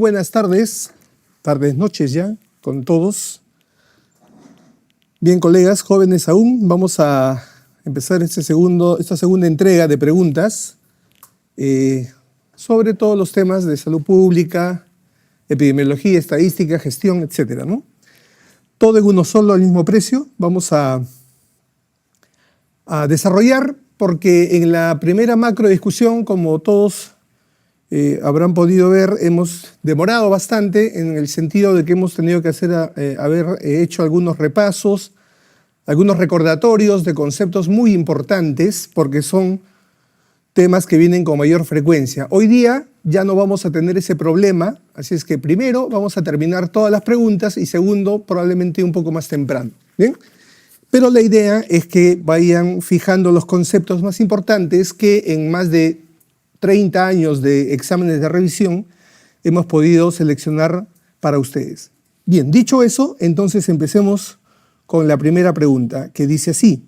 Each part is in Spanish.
buenas tardes, noches ya, con todos. Bien, colegas, jóvenes aún, vamos a empezar esta segunda entrega de preguntas sobre todos los temas de salud pública, epidemiología, estadística, gestión, etcétera, ¿no? Todo en uno solo al mismo precio. Vamos a desarrollar, porque en la primera macro discusión, como todos habrán podido ver, hemos demorado bastante en el sentido de que hemos tenido que haber hecho algunos repasos, algunos recordatorios de conceptos muy importantes, porque son temas que vienen con mayor frecuencia. Hoy día ya no vamos a tener ese problema, así es que primero vamos a terminar todas las preguntas y segundo, probablemente un poco más temprano. ¿Bien? Pero la idea es que vayan fijando los conceptos más importantes que en más de 30 años de exámenes de revisión hemos podido seleccionar para ustedes. Bien, dicho eso, entonces empecemos con la primera pregunta, que dice así: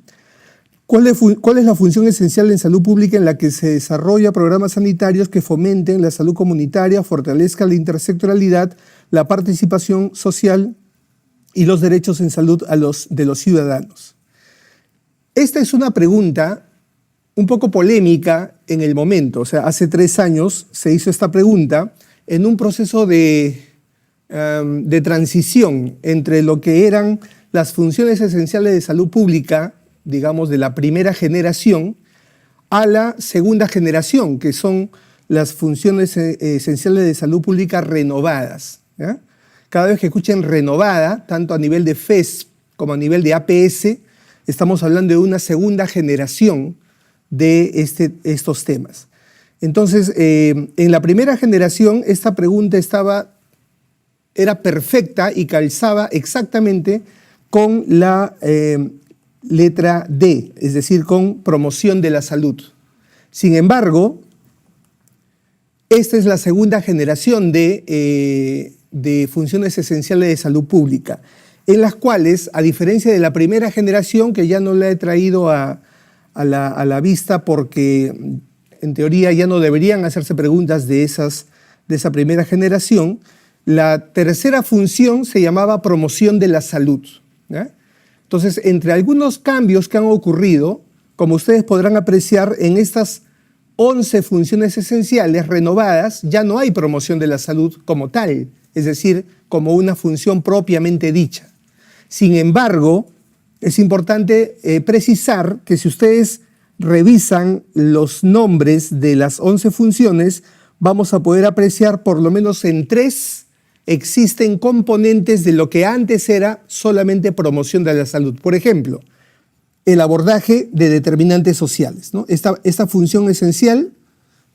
¿Cuál es la función esencial en salud pública en la que se desarrolla programas sanitarios que fomenten la salud comunitaria, fortalezcan la intersectorialidad, la participación social y los derechos en salud de los ciudadanos? Esta es una pregunta un poco polémica en el momento. O sea, hace 3 años se hizo esta pregunta en un proceso de transición entre lo que eran las funciones esenciales de salud pública, digamos, de la primera generación, a la segunda generación, que son las funciones esenciales de salud pública renovadas, ¿ya? Cada vez que escuchen renovada, tanto a nivel de FES como a nivel de APS, estamos hablando de una segunda generación de estos temas. Entonces, en la primera generación, esta pregunta era perfecta y calzaba exactamente con la letra D, es decir, con promoción de la salud. Sin embargo, esta es la segunda generación de funciones esenciales de salud pública, en las cuales, a diferencia de la primera generación, que ya no la he traído a la vista porque en teoría ya no deberían hacerse preguntas de esa primera generación, la tercera función se llamaba promoción de la salud, ¿ya? Entonces, entre algunos cambios que han ocurrido, como ustedes podrán apreciar, en estas 11 funciones esenciales renovadas ya no hay promoción de la salud como tal, es decir, como una función propiamente dicha. Sin embargo, es importante precisar que si ustedes revisan los nombres de las 11 funciones, vamos a poder apreciar por lo menos en 3 existen componentes de lo que antes era solamente promoción de la salud. Por ejemplo, el abordaje de determinantes sociales, ¿no? Esta función esencial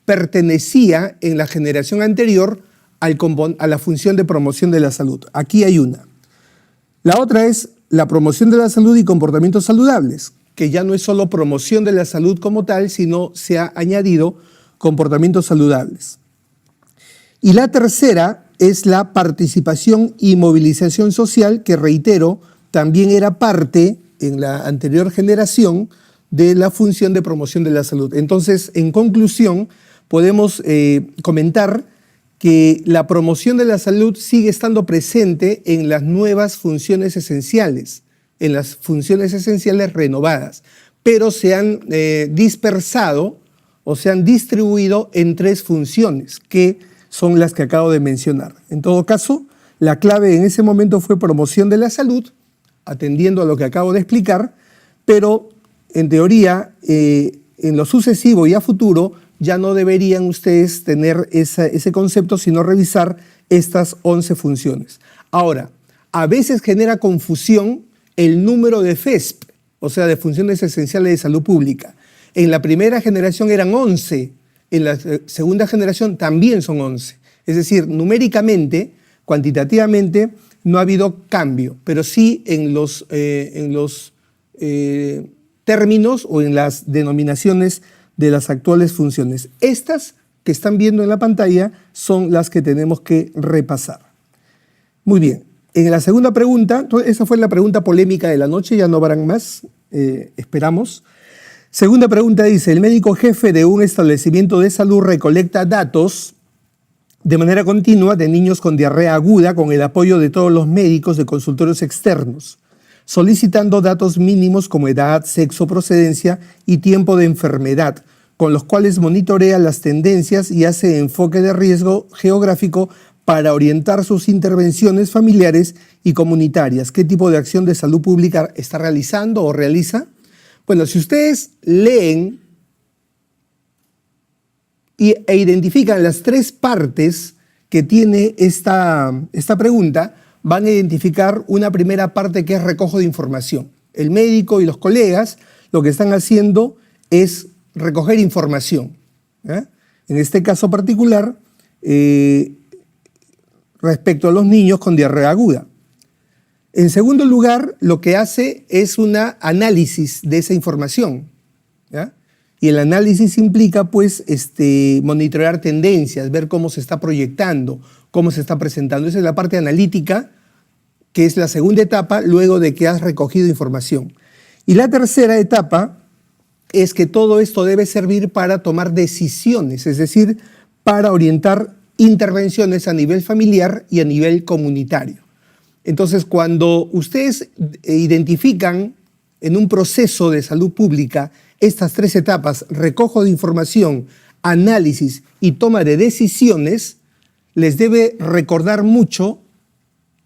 pertenecía en la generación anterior a la función de promoción de la salud. Aquí hay una. La otra es la promoción de la salud y comportamientos saludables, que ya no es solo promoción de la salud como tal, sino se ha añadido comportamientos saludables. Y la tercera es la participación y movilización social, que reitero, también era parte en la anterior generación de la función de promoción de la salud. Entonces, en conclusión, podemos comentar que la promoción de la salud sigue estando presente en las nuevas funciones esenciales, en las funciones esenciales renovadas, pero se han dispersado o se han distribuido en 3 funciones, que son las que acabo de mencionar. En todo caso, la clave en ese momento fue promoción de la salud, atendiendo a lo que acabo de explicar, pero en teoría, en lo sucesivo y a futuro, ya no deberían ustedes tener ese concepto, sino revisar estas 11 funciones. Ahora, a veces genera confusión el número de FESP, o sea, de funciones esenciales de salud pública. En la primera generación eran 11, en la segunda generación también son 11. Es decir, numéricamente, cuantitativamente, no ha habido cambio, pero sí en los términos o en las denominaciones de las actuales funciones. Estas que están viendo en la pantalla son las que tenemos que repasar. Muy bien, en la segunda pregunta, esa fue la pregunta polémica de la noche, ya no habrán más, esperamos. Segunda pregunta dice: el médico jefe de un establecimiento de salud recolecta datos de manera continua de niños con diarrea aguda con el apoyo de todos los médicos de consultorios externos, solicitando datos mínimos como edad, sexo, procedencia y tiempo de enfermedad, con los cuales monitorea las tendencias y hace enfoque de riesgo geográfico para orientar sus intervenciones familiares y comunitarias. ¿Qué tipo de acción de salud pública está realizando o realiza? Bueno, si ustedes leen e identifican las tres partes que tiene esta pregunta, van a identificar una primera parte que es recojo de información. El médico y los colegas lo que están haciendo es recoger información. En este caso particular, respecto a los niños con diarrea aguda. En segundo lugar, lo que hace es un análisis de esa información. ¿Ya? Y el análisis implica, pues, monitorear tendencias, ver cómo se está proyectando, cómo se está presentando. Esa es la parte analítica, que es la segunda etapa, luego de que has recogido información. Y la tercera etapa es que todo esto debe servir para tomar decisiones, es decir, para orientar intervenciones a nivel familiar y a nivel comunitario. Entonces, cuando ustedes identifican en un proceso de salud pública estas tres etapas, recojo de información, análisis y toma de decisiones, les debe recordar mucho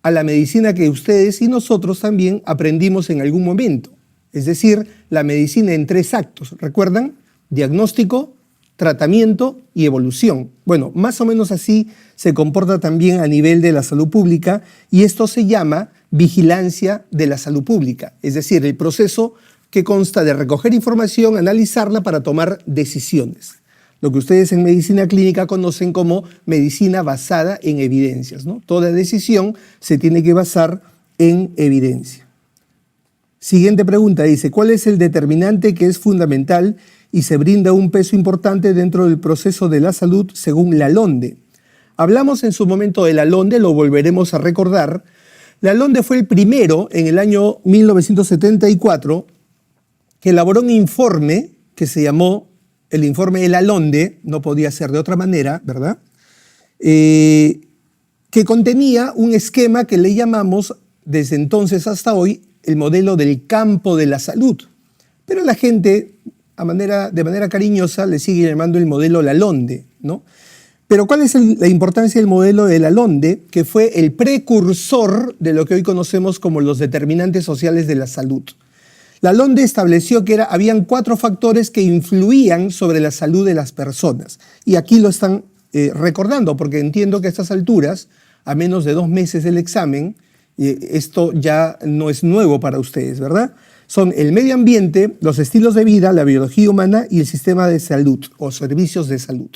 a la medicina que ustedes y nosotros también aprendimos en algún momento. Es decir, la medicina en tres actos. ¿Recuerdan? Diagnóstico, tratamiento y evolución. Bueno, más o menos así se comporta también a nivel de la salud pública y esto se llama vigilancia de la salud pública. Es decir, el proceso que consta de recoger información, analizarla para tomar decisiones. Lo que ustedes en medicina clínica conocen como medicina basada en evidencias, ¿no? Toda decisión se tiene que basar en evidencia. Siguiente pregunta dice, ¿cuál es el determinante que es fundamental y se brinda un peso importante dentro del proceso de la salud según Lalonde? Hablamos en su momento de Lalonde, lo volveremos a recordar. Lalonde fue el primero en el año 1974 que elaboró un informe que se llamó el informe de Lalonde, no podía ser de otra manera, ¿verdad? Que contenía un esquema que le llamamos desde entonces hasta hoy el modelo del campo de la salud. Pero la gente, de manera cariñosa, le sigue llamando el modelo Lalonde, ¿no? Pero ¿cuál es la importancia del modelo de Lalonde, que fue el precursor de lo que hoy conocemos como los determinantes sociales de la salud? Lalonde estableció que habían 4 factores que influían sobre la salud de las personas. Y aquí lo están recordando, porque entiendo que a estas alturas, a menos de 2 meses del examen, esto ya no es nuevo para ustedes, ¿verdad? Son el medio ambiente, los estilos de vida, la biología humana y el sistema de salud o servicios de salud.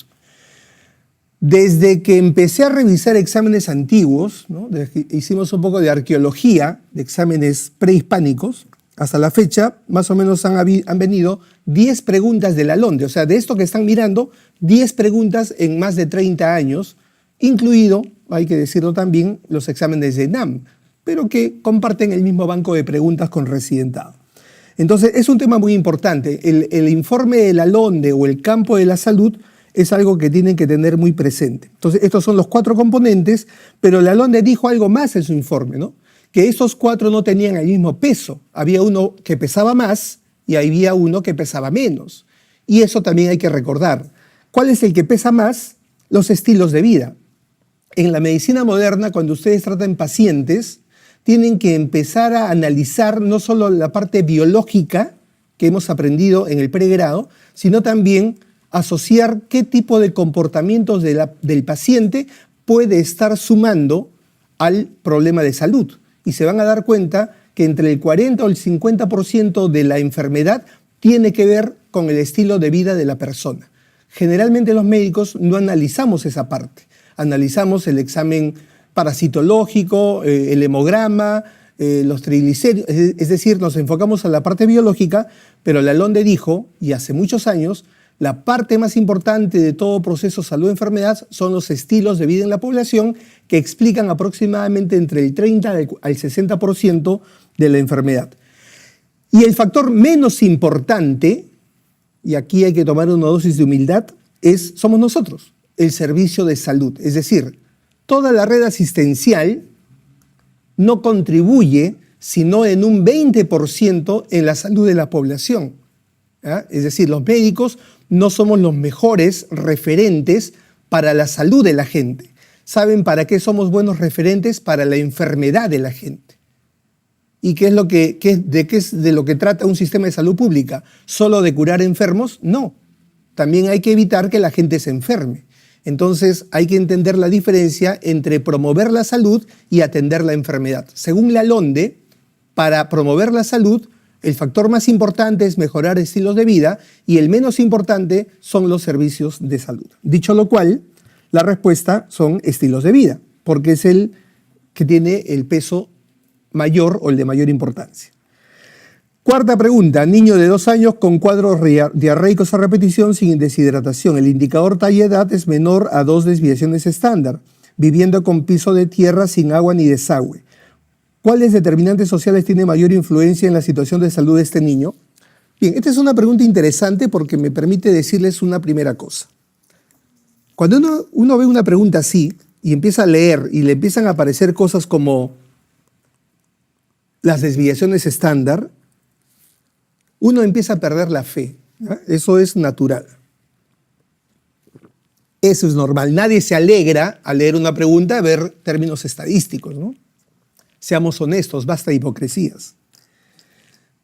Desde que empecé a revisar exámenes antiguos, ¿no? Hicimos un poco de arqueología de exámenes prehispánicos, hasta la fecha, más o menos han venido 10 preguntas de Lalonde. O sea, de esto que están mirando, 10 preguntas en más de 30 años, incluido, hay que decirlo también, los exámenes de ENAM, pero que comparten el mismo banco de preguntas con Residentado. Entonces, es un tema muy importante. El informe de Lalonde o el campo de la salud es algo que tienen que tener muy presente. Entonces, estos son los 4 componentes, pero Lalonde dijo algo más en su informe, ¿no? Que esos 4 no tenían el mismo peso. Había uno que pesaba más y había uno que pesaba menos. Y eso también hay que recordar. ¿Cuál es el que pesa más? Los estilos de vida. En la medicina moderna, cuando ustedes tratan pacientes, tienen que empezar a analizar no solo la parte biológica que hemos aprendido en el pregrado, sino también asociar qué tipo de comportamientos del paciente puede estar sumando al problema de salud. Y se van a dar cuenta que entre el 40 o el 50% de la enfermedad tiene que ver con el estilo de vida de la persona. Generalmente los médicos no analizamos esa parte. Analizamos el examen parasitológico, el hemograma, los triglicéridos, es decir, nos enfocamos a la parte biológica, pero Lalonde dijo, y hace muchos años, la parte más importante de todo proceso salud-enfermedad son los estilos de vida en la población que explican aproximadamente entre el 30 al 60% de la enfermedad. Y el factor menos importante, y aquí hay que tomar una dosis de humildad, somos nosotros. el servicio de salud. Es decir, toda la red asistencial no contribuye sino en un 20% en la salud de la población. ¿Ya? Es decir, los médicos no somos los mejores referentes para la salud de la gente. ¿Saben para qué somos buenos referentes? Para la enfermedad de la gente. ¿Y qué es de lo que trata un sistema de salud pública? ¿Solo de curar enfermos? No. También hay que evitar que la gente se enferme. Entonces hay que entender la diferencia entre promover la salud y atender la enfermedad. Según Lalonde, para promover la salud, el factor más importante es mejorar estilos de vida y el menos importante son los servicios de salud. Dicho lo cual, la respuesta son estilos de vida, porque es el que tiene el peso mayor o el de mayor importancia. Cuarta pregunta, niño de 2 años con cuadros diarreicos a repetición sin deshidratación. El indicador talla-edad es menor a 2 desviaciones estándar, viviendo con piso de tierra sin agua ni desagüe. ¿Cuáles determinantes sociales tienen mayor influencia en la situación de salud de este niño? Bien, esta es una pregunta interesante porque me permite decirles una primera cosa. Cuando uno ve una pregunta así y empieza a leer y le empiezan a aparecer cosas como las desviaciones estándar, uno empieza a perder la fe. ¿Ya? Eso es natural. Eso es normal. Nadie se alegra al leer una pregunta a ver términos estadísticos, ¿no? Seamos honestos, basta de hipocresías.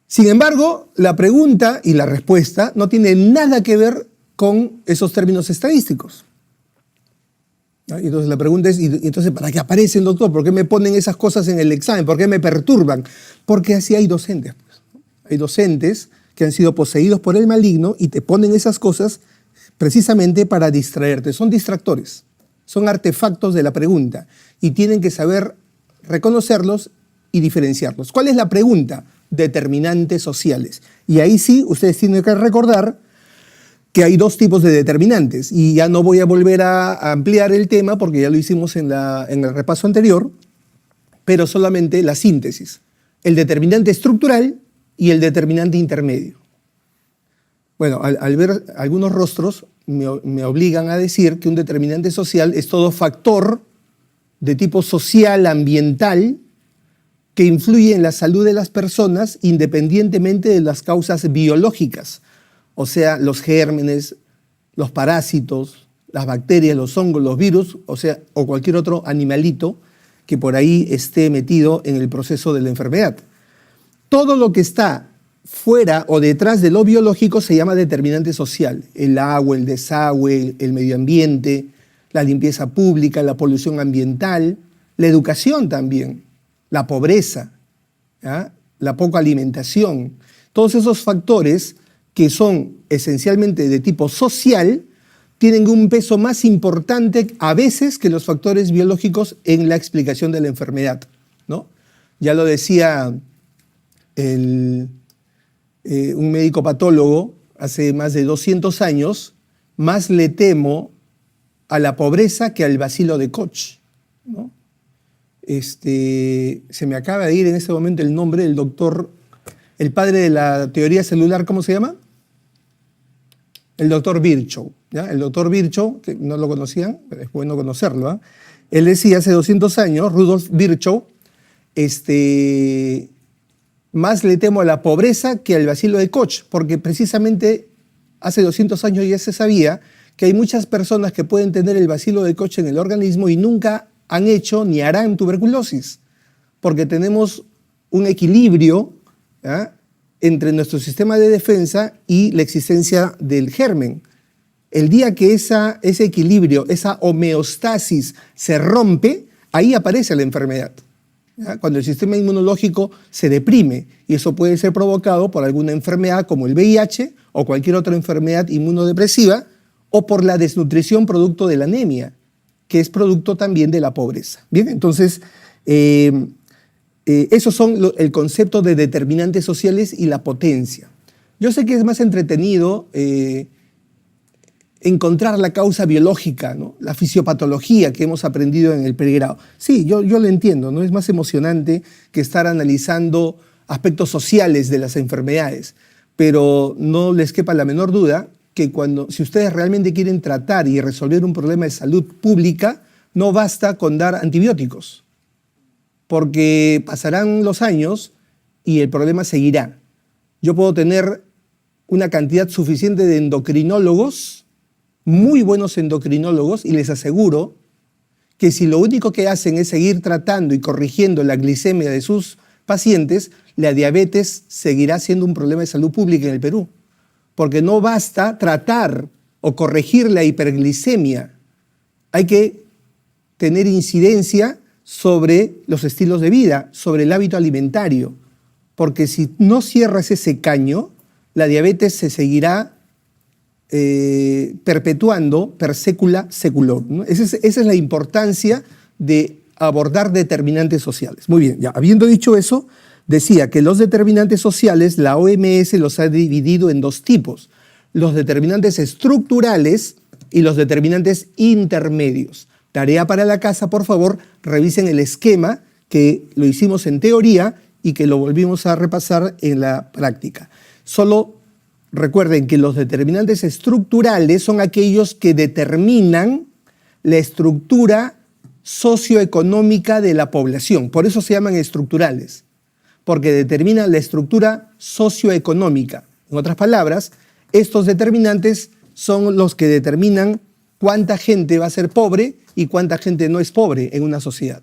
Sin embargo, la pregunta y la respuesta no tienen nada que ver con esos términos estadísticos. ¿No? Entonces la pregunta es, entonces, ¿para qué aparecen, doctor? ¿Por qué me ponen esas cosas en el examen? ¿Por qué me perturban? Porque así hay docentes. Pues, ¿no? Hay docentes que han sido poseídos por el maligno y te ponen esas cosas precisamente para distraerte. Son distractores, son artefactos de la pregunta y tienen que saber reconocerlos y diferenciarlos. ¿Cuál es la pregunta? Determinantes sociales. Y ahí sí, ustedes tienen que recordar que hay 2 tipos de determinantes. Y ya no voy a volver a ampliar el tema porque ya lo hicimos en el repaso anterior, pero solamente la síntesis. El determinante estructural y el determinante intermedio. Bueno, al ver algunos rostros me obligan a decir que un determinante social es todo factor de tipo social, ambiental, que influye en la salud de las personas independientemente de las causas biológicas, o sea, los gérmenes, los parásitos, las bacterias, los hongos, los virus, o cualquier otro animalito que por ahí esté metido en el proceso de la enfermedad. Todo lo que está fuera o detrás de lo biológico se llama determinante social. El agua, el desagüe, el medio ambiente, la limpieza pública, la polución ambiental, la educación también, la pobreza, ¿ya? La poca alimentación. Todos esos factores que son esencialmente de tipo social tienen un peso más importante a veces que los factores biológicos en la explicación de la enfermedad, ¿no? Ya lo decía un médico patólogo hace más de 200 años, más le temo a la pobreza que al bacilo de Koch, ¿no? Se me acaba de ir en este momento el nombre del doctor, el padre de la teoría celular, ¿cómo se llama? El doctor Virchow, ¿ya? El doctor Virchow, que no lo conocían, pero es bueno conocerlo, ¿eh? Él decía hace 200 años, Rudolf Virchow, más le temo a la pobreza que al bacilo de Koch, porque precisamente hace 200 años ya se sabía que hay muchas personas que pueden tener el bacilo de Koch en el organismo y nunca han hecho ni harán tuberculosis, porque tenemos un equilibrio, ¿ya?, entre nuestro sistema de defensa y la existencia del germen. El día que ese equilibrio, esa homeostasis se rompe, ahí aparece la enfermedad, ¿ya? Cuando el sistema inmunológico se deprime, y eso puede ser provocado por alguna enfermedad como el VIH o cualquier otra enfermedad inmunodepresiva, o por la desnutrición producto de la anemia, que es producto también de la pobreza. Bien, entonces, esos son el concepto de determinantes sociales y la potencia. Yo sé que es más entretenido encontrar la causa biológica, ¿no?, la fisiopatología que hemos aprendido en el pregrado. Sí, yo lo entiendo, ¿no? Es más emocionante que estar analizando aspectos sociales de las enfermedades, pero no les quepa la menor duda que si ustedes realmente quieren tratar y resolver un problema de salud pública, no basta con dar antibióticos, porque pasarán los años y el problema seguirá. Yo puedo tener una cantidad suficiente de endocrinólogos, muy buenos endocrinólogos, y les aseguro que si lo único que hacen es seguir tratando y corrigiendo la glicemia de sus pacientes, la diabetes seguirá siendo un problema de salud pública en el Perú. Porque no basta tratar o corregir la hiperglicemia. Hay que tener incidencia sobre los estilos de vida, sobre el hábito alimentario. Porque si no cierras ese caño, la diabetes se seguirá perpetuando per secula seculorum, ¿no? Esa es la importancia de abordar determinantes sociales. Muy bien, ya habiendo dicho eso, decía que los determinantes sociales, la OMS los ha dividido en dos tipos: los determinantes estructurales y los determinantes intermedios. Tarea para la casa, por favor, revisen el esquema que lo hicimos en teoría y que lo volvimos a repasar en la práctica. Solo recuerden que los determinantes estructurales son aquellos que determinan la estructura socioeconómica de la población. Por eso se llaman estructurales, porque determinan la estructura socioeconómica. En otras palabras, estos determinantes son los que determinan cuánta gente va a ser pobre y cuánta gente no es pobre en una sociedad.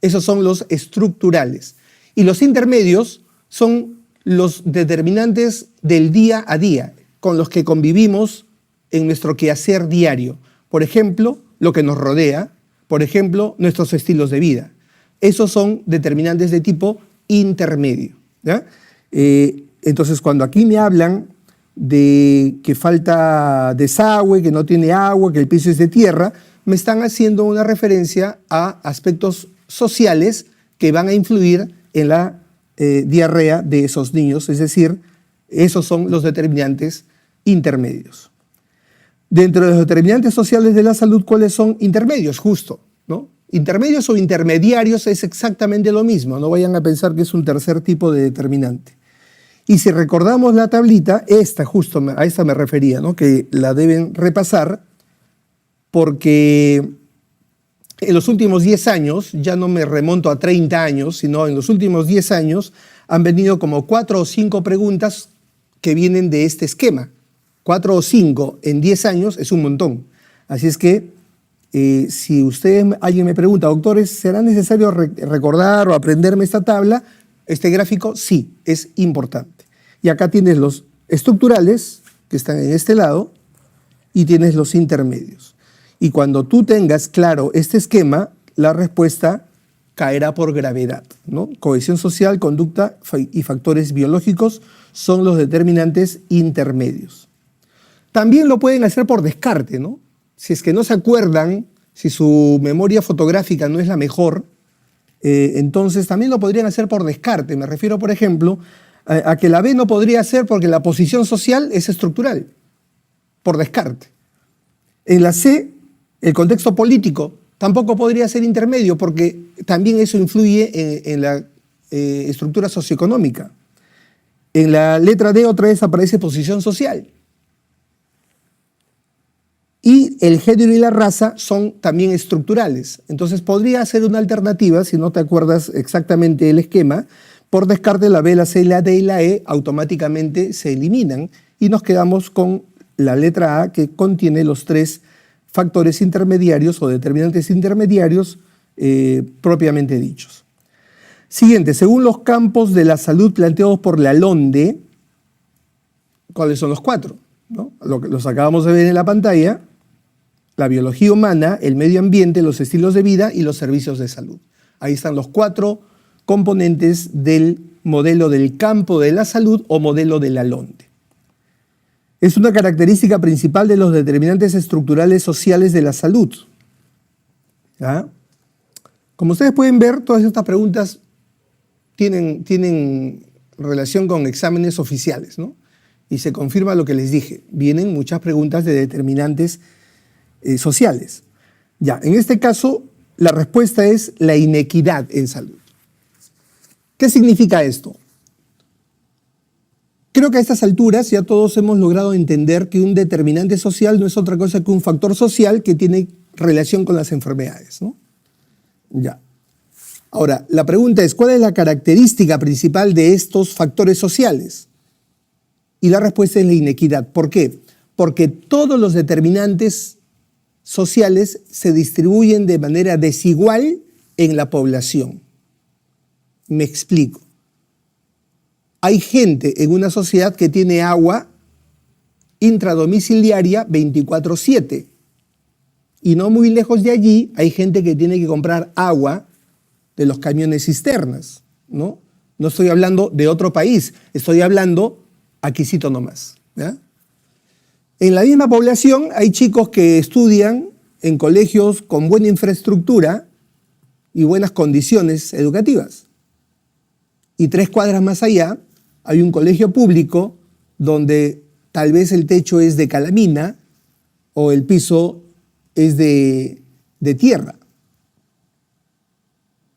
Esos son los estructurales. Y los intermedios son los determinantes del día a día, con los que convivimos en nuestro quehacer diario. Por ejemplo, lo que nos rodea, por ejemplo, nuestros estilos de vida. Esos son determinantes de tipo intermedio, ¿ya? Entonces, cuando aquí me hablan de que falta desagüe, que no tiene agua, que el piso es de tierra, me están haciendo una referencia a aspectos sociales que van a influir en la diarrea de esos niños, es decir, esos son los determinantes intermedios. Dentro de los determinantes sociales de la salud, ¿cuáles son intermedios? Justo, ¿no? Intermedios o intermediarios es exactamente lo mismo, no vayan a pensar que es un tercer tipo de determinante. Y si recordamos la tablita, justo a esta me refería, ¿no? Que la deben repasar, porque en los últimos 10 años, ya no me remonto a 30 años, sino en los últimos 10 años han venido como 4 o 5 preguntas que vienen de este esquema. 4 o 5 en 10 años es un montón. Así es que si alguien me pregunta, doctores, ¿será necesario recordar o aprenderme esta tabla? Este gráfico sí, es importante. Y acá tienes los estructurales, que están en este lado, y tienes los intermedios. Y cuando tú tengas claro este esquema, la respuesta caerá por gravedad, ¿no? Cohesión social, conducta y factores biológicos son los determinantes intermedios. También lo pueden hacer por descarte, ¿no? Si es que no se acuerdan, si su memoria fotográfica no es la mejor, entonces también lo podrían hacer por descarte. Me refiero, por ejemplo, a que la B no podría ser porque la posición social es estructural, por descarte. En la C, el contexto político tampoco podría ser intermedio porque también eso influye en la estructura socioeconómica. En la letra D otra vez aparece posición social. Y el género y la raza son también estructurales. Entonces podría ser una alternativa, si no te acuerdas exactamente el esquema, por descarte la B, la C, la D y la E automáticamente se eliminan y nos quedamos con la letra A, que contiene los 3 factores intermediarios o determinantes intermediarios propiamente dichos. Siguiente, según los campos de la salud planteados por Lalonde, ¿cuáles son los 4? ¿No? Los acabamos de ver en la pantalla: la biología humana, el medio ambiente, los estilos de vida y los servicios de salud. Ahí están los 4 componentes del modelo del campo de la salud o modelo de Lalonde. Es una característica principal de los determinantes estructurales sociales de la salud. ¿Ya? Como ustedes pueden ver, todas estas preguntas tienen relación con exámenes oficiales, ¿no? Y se confirma lo que les dije. Vienen muchas preguntas de determinantes sociales. Ya, en este caso, la respuesta es la inequidad en salud. ¿Qué significa esto? Creo que a estas alturas ya todos hemos logrado entender que un determinante social no es otra cosa que un factor social que tiene relación con las enfermedades, ¿no? Ya. Ahora, la pregunta es, ¿cuál es la característica principal de estos factores sociales? Y la respuesta es la inequidad. ¿Por qué? Porque todos los determinantes sociales se distribuyen de manera desigual en la población. Me explico. Hay gente en una sociedad que tiene agua intradomiciliaria 24/7. Y no muy lejos de allí hay gente que tiene que comprar agua de los camiones cisternas, ¿no? No estoy hablando de otro país, estoy hablando aquícito nomás, ¿ya? En la misma población hay chicos que estudian en colegios con buena infraestructura y buenas condiciones educativas. Y 3 cuadras más allá hay un colegio público donde tal vez el techo es de calamina o el piso es de tierra.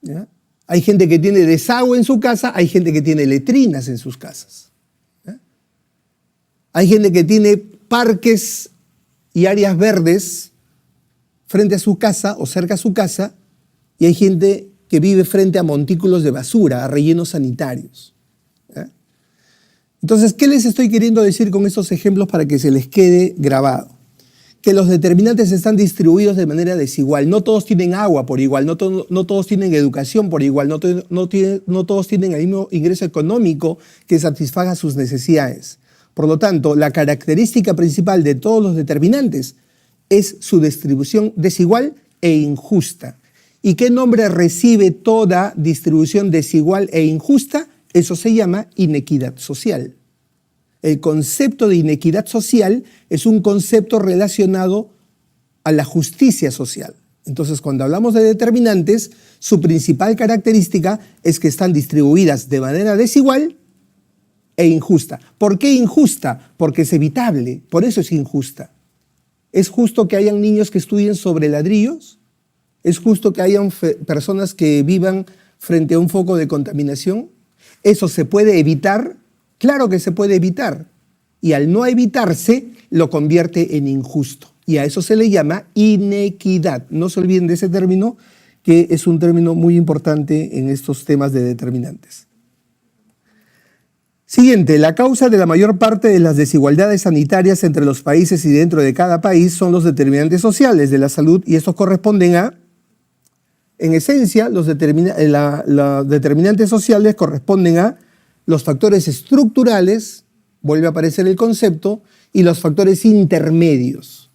¿Ya? Hay gente que tiene desagüe en su casa, hay gente que tiene letrinas en sus casas. ¿Ya? Hay gente que tiene parques y áreas verdes frente a su casa o cerca a su casa, y hay gente que vive frente a montículos de basura, a rellenos sanitarios. ¿Ya? Entonces, ¿qué les estoy queriendo decir con estos ejemplos para que se les quede grabado? Que los determinantes están distribuidos de manera desigual. No todos tienen agua por igual, no todos tienen educación por igual, no todos tienen el mismo ingreso económico que satisfaga sus necesidades. Por lo tanto, la característica principal de todos los determinantes es su distribución desigual e injusta. ¿Y qué nombre recibe toda distribución desigual e injusta? Eso se llama inequidad social. El concepto de inequidad social es un concepto relacionado a la justicia social. Entonces, cuando hablamos de determinantes, su principal característica es que están distribuidas de manera desigual e injusta. ¿Por qué injusta? Porque es evitable, por eso es injusta. ¿Es justo que hayan niños que estudien sobre ladrillos? ¿Es justo que hayan personas que vivan frente a un foco de contaminación? ¿Eso se puede evitar? Claro que se puede evitar, y al no evitarse lo convierte en injusto, y a eso se le llama inequidad. No se olviden de ese término, que es un término muy importante en estos temas de determinantes. Siguiente, la causa de la mayor parte de las desigualdades sanitarias entre los países y dentro de cada país son los determinantes sociales de la salud, y estos corresponden a, en esencia, los determinantes sociales corresponden a los factores estructurales, vuelve a aparecer el concepto, y los factores intermedios.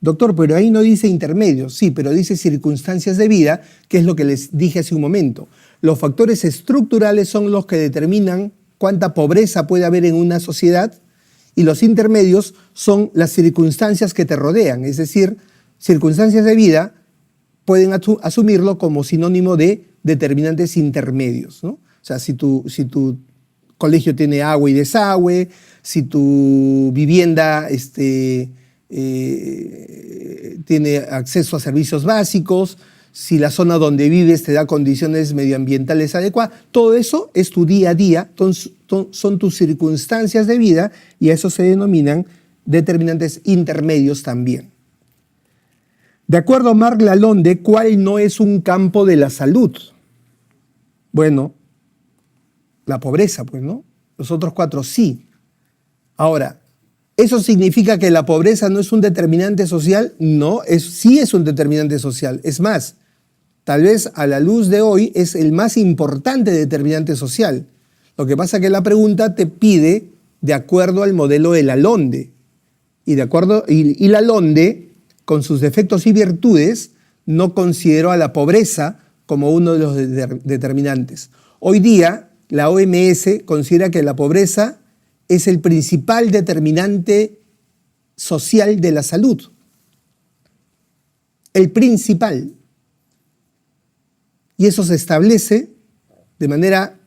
Doctor, pero ahí no dice intermedios. Sí, pero dice circunstancias de vida, que es lo que les dije hace un momento. Los factores estructurales son los que determinan cuánta pobreza puede haber en una sociedad, y los intermedios son las circunstancias que te rodean. Es decir, circunstancias de vida pueden asumirlo como sinónimo de determinantes intermedios, ¿no? O sea, si tu colegio tiene agua y desagüe, si tu vivienda tiene acceso a servicios básicos, si la zona donde vives te da condiciones medioambientales adecuadas, todo eso es tu día a día, son tus circunstancias de vida, y a eso se denominan determinantes intermedios también. De acuerdo a Marc Lalonde, ¿cuál no es un campo de la salud? Bueno, la pobreza, pues, ¿no? Los otros 4 sí. Ahora, ¿eso significa que la pobreza no es un determinante social? No, sí es un determinante social. Es más, tal vez a la luz de hoy es el más importante determinante social. Lo que pasa es que la pregunta te pide de acuerdo al modelo de Lalonde. Y Lalonde, con sus defectos y virtudes, no consideró a la pobreza como uno de los determinantes. Hoy día, la OMS considera que la pobreza es el principal determinante social de la salud. El principal. Y eso se establece de manera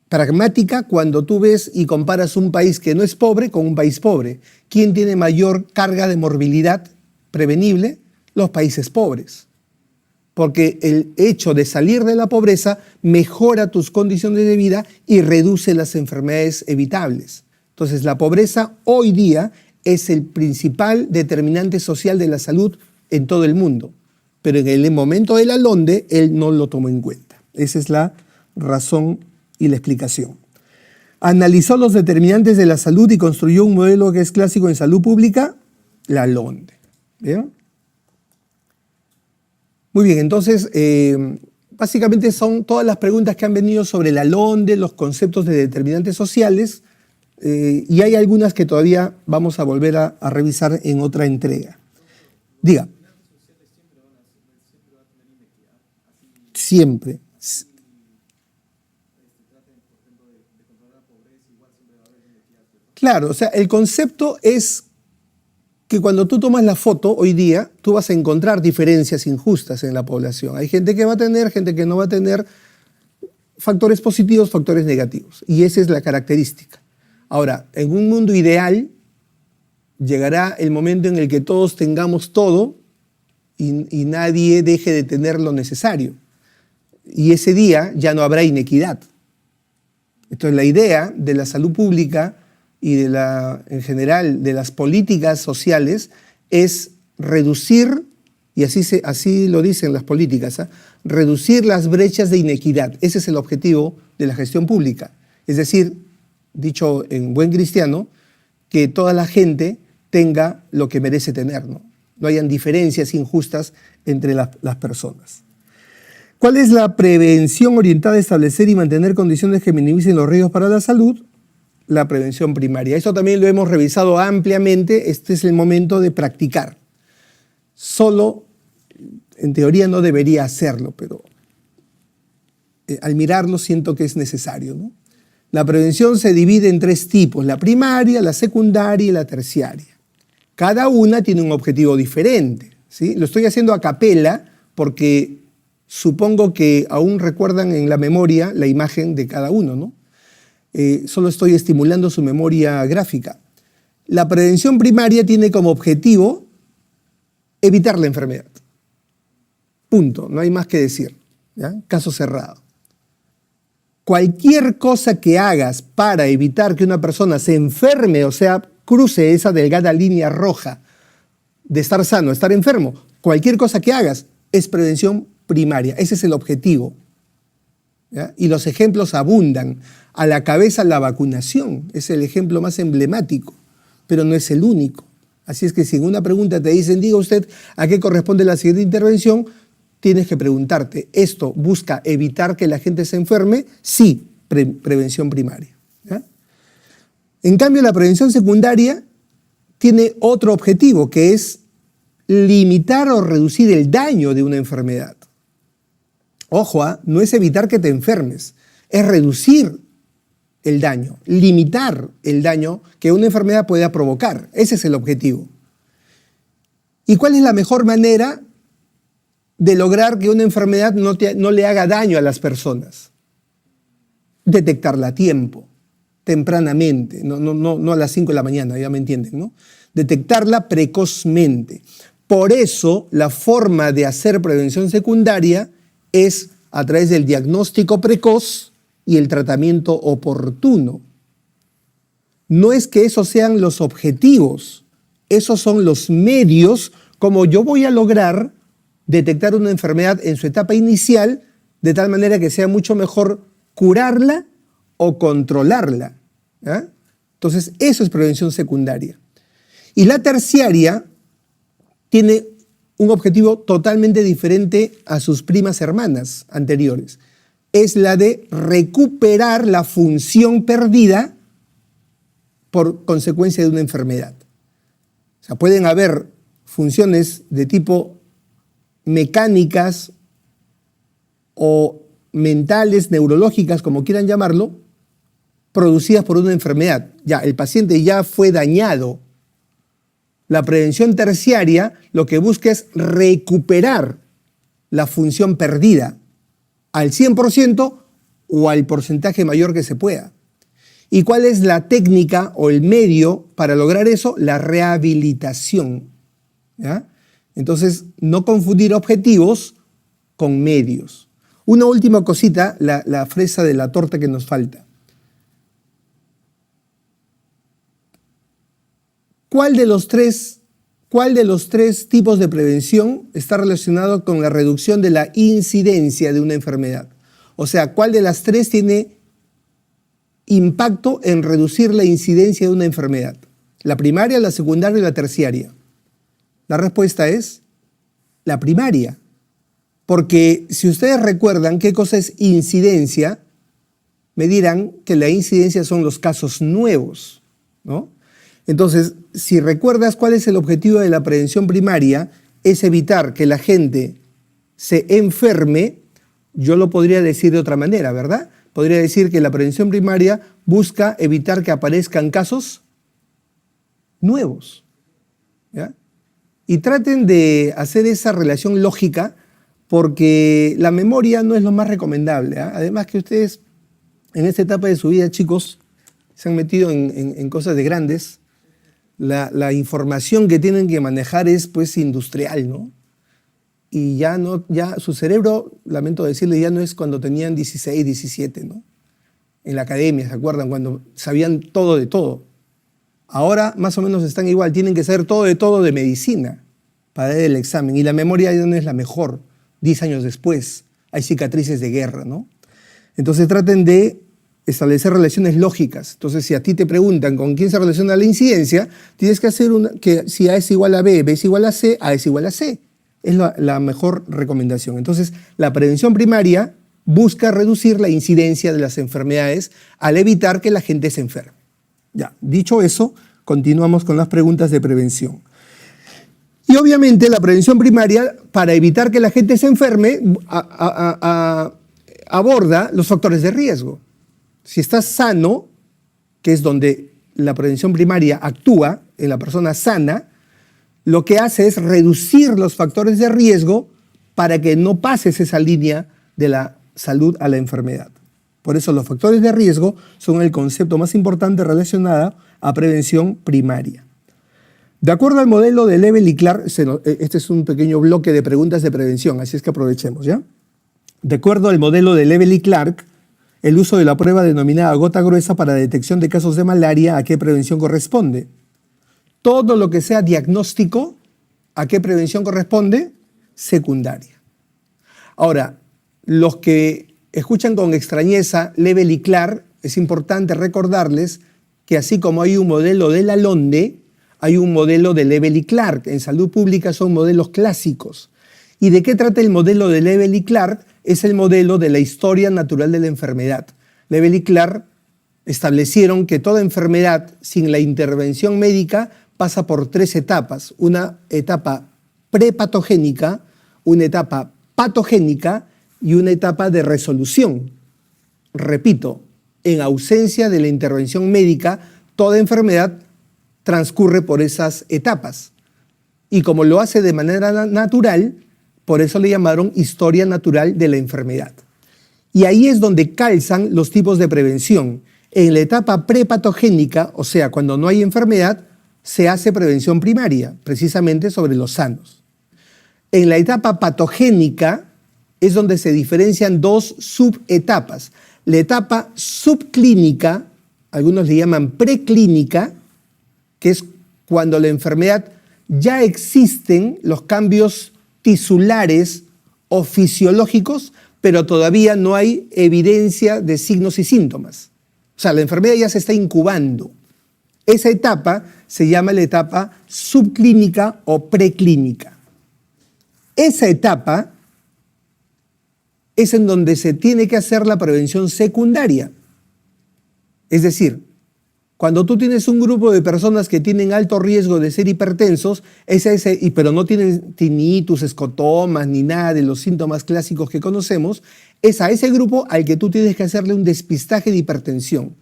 pragmática cuando tú ves y comparas un país que no es pobre con un país pobre. ¿Quién tiene mayor carga de morbilidad prevenible? Los países pobres. Porque el hecho de salir de la pobreza mejora tus condiciones de vida y reduce las enfermedades evitables. Entonces, la pobreza hoy día es el principal determinante social de la salud en todo el mundo. Pero en el momento de la LONDE, él no lo tomó en cuenta. Esa es la razón y la explicación. Analizó los determinantes de la salud y construyó un modelo que es clásico en salud pública, la LONDE. ¿Bien? Muy bien, entonces, básicamente son todas las preguntas que han venido sobre la LONDE, los conceptos de determinantes sociales, y hay algunas que todavía vamos a volver a revisar en otra entrega. Diga. Siempre. Claro, o sea, el concepto es que cuando tú tomas la foto hoy día, tú vas a encontrar diferencias injustas en la población. Hay gente que va a tener, gente que no va a tener, factores positivos, factores negativos. Y esa es la característica. Ahora, en un mundo ideal, llegará el momento en el que todos tengamos todo y nadie deje de tener lo necesario. Y ese día ya no habrá inequidad. Entonces, la idea de la salud pública y en general de las políticas sociales es reducir, y así lo dicen las políticas, reducir las brechas de inequidad. Ese es el objetivo de la gestión pública. Es decir, dicho en buen cristiano, que toda la gente tenga lo que merece tener, ¿no? No hayan diferencias injustas entre las personas. ¿Cuál es la prevención orientada a establecer y mantener condiciones que minimicen los riesgos para la salud? La prevención primaria. Eso también lo hemos revisado ampliamente. Este es el momento de practicar. Solo, en teoría no debería hacerlo, pero al mirarlo siento que es necesario, ¿no? La prevención se divide en 3 tipos: la primaria, la secundaria y la terciaria. Cada una tiene un objetivo diferente, ¿sí? Lo estoy haciendo a capela porque supongo que aún recuerdan en la memoria la imagen de cada uno, ¿no? Solo estoy estimulando su memoria gráfica. La prevención primaria tiene como objetivo evitar la enfermedad. Punto, no hay más que decir, ¿ya? Caso cerrado. Cualquier cosa que hagas para evitar que una persona se enferme, o sea, cruce esa delgada línea roja de estar sano, estar enfermo, cualquier cosa que hagas es prevención primaria. Ese es el objetivo, ¿ya? Y los ejemplos abundan. A la cabeza la vacunación es el ejemplo más emblemático, pero no es el único. Así es que si en una pregunta te dicen, diga usted a qué corresponde la siguiente intervención, tienes que preguntarte, ¿esto busca evitar que la gente se enferme? Sí, prevención primaria, ¿ya? En cambio, la prevención secundaria tiene otro objetivo, que es limitar o reducir el daño de una enfermedad. Ojo, no es evitar que te enfermes, es reducir el daño, limitar el daño que una enfermedad pueda provocar. Ese es el objetivo. ¿Y cuál es la mejor manera de lograr que una enfermedad no le haga daño a las personas? Detectarla a tiempo, tempranamente, no a las 5 de la mañana, ya me entienden, ¿no? Detectarla precozmente. Por eso, la forma de hacer prevención secundaria es a través del diagnóstico precoz y el tratamiento oportuno. No es que esos sean los objetivos, esos son los medios como yo voy a lograr detectar una enfermedad en su etapa inicial de tal manera que sea mucho mejor curarla o controlarla, ¿ya? Entonces, eso es prevención secundaria. Y la terciaria tiene un objetivo totalmente diferente a sus primas hermanas anteriores. Es la de recuperar la función perdida por consecuencia de una enfermedad. O sea, pueden haber funciones de tipo mecánicas o mentales, neurológicas, como quieran llamarlo, producidas por una enfermedad. Ya, el paciente ya fue dañado. La prevención terciaria lo que busca es recuperar la función perdida al 100% o al porcentaje mayor que se pueda. ¿Y cuál es la técnica o el medio para lograr eso? La rehabilitación, ¿ya? Entonces, no confundir objetivos con medios. Una última cosita, la fresa de la torta que nos falta. ¿Cuál de los tres tipos de prevención está relacionado con la reducción de la incidencia de una enfermedad? O sea, ¿cuál de las tres tiene impacto en reducir la incidencia de una enfermedad? ¿La primaria, la secundaria y la terciaria? La respuesta es la primaria. Porque si ustedes recuerdan qué cosa es incidencia, me dirán que la incidencia son los casos nuevos, ¿no? Entonces, si recuerdas cuál es el objetivo de la prevención primaria, es evitar que la gente se enferme. Yo lo podría decir de otra manera, ¿verdad? Podría decir que la prevención primaria busca evitar que aparezcan casos nuevos, ¿ya? Y traten de hacer esa relación lógica, porque la memoria no es lo más recomendable, ¿ah? Además que ustedes en esta etapa de su vida, chicos, se han metido en cosas de grandes. La información que tienen que manejar es pues industrial, ¿no? Y ya su cerebro, lamento decirle, ya no es cuando tenían 16, 17, ¿no? En la academia, ¿se acuerdan? Cuando sabían todo de todo. Ahora más o menos están igual, tienen que saber todo de medicina para dar el examen. Y la memoria ya no es la mejor, 10 años después. Hay cicatrices de guerra, ¿no? Entonces traten de establecer relaciones lógicas. Entonces, si a ti te preguntan con quién se relaciona la incidencia, tienes que hacer que si A es igual a B, B es igual a C, A es igual a C. Es la mejor recomendación. Entonces, la prevención primaria busca reducir la incidencia de las enfermedades al evitar que la gente se enferme. Ya, dicho eso, continuamos con las preguntas de prevención. Y obviamente la prevención primaria, para evitar que la gente se enferme, aborda los factores de riesgo. Si estás sano, que es donde la prevención primaria actúa en la persona sana, lo que hace es reducir los factores de riesgo para que no pases esa línea de la salud a la enfermedad. Por eso los factores de riesgo son el concepto más importante relacionado a prevención primaria. De acuerdo al modelo de Lebel y Clark, este es un pequeño bloque de preguntas de prevención, así es que aprovechemos, ¿ya? De acuerdo al modelo de Lebel y Clark, el uso de la prueba denominada gota gruesa para detección de casos de malaria, ¿a qué prevención corresponde? Todo lo que sea diagnóstico, ¿a qué prevención corresponde? Secundaria. Ahora, los que escuchan con extrañeza Lebel y Clark, es importante recordarles que así como hay un modelo de Lalonde, hay un modelo de Lebel y Clark. En salud pública son modelos clásicos. ¿Y de qué trata el modelo de Lebel y Clark? Es el modelo de la historia natural de la enfermedad. Lebel y Clark establecieron que toda enfermedad sin la intervención médica pasa por 3 etapas. Una etapa prepatogénica, una etapa patogénica y una etapa de resolución. Repito, en ausencia de la intervención médica, toda enfermedad transcurre por esas etapas. Y como lo hace de manera natural, por eso le llamaron historia natural de la enfermedad. Y ahí es donde calzan los tipos de prevención. En la etapa prepatogénica, o sea, cuando no hay enfermedad, se hace prevención primaria, precisamente sobre los sanos. En la etapa patogénica es donde se diferencian 2 subetapas. La etapa subclínica, algunos le llaman preclínica, que es cuando la enfermedad ya existen los cambios tisulares o fisiológicos, pero todavía no hay evidencia de signos y síntomas. O sea, la enfermedad ya se está incubando. Esa etapa se llama la etapa subclínica o preclínica. Esa etapa es en donde se tiene que hacer la prevención secundaria. Es decir, cuando tú tienes un grupo de personas que tienen alto riesgo de ser hipertensos, pero no tienen tinnitus, escotomas, ni nada de los síntomas clásicos que conocemos, es a ese grupo al que tú tienes que hacerle un despistaje de hipertensión.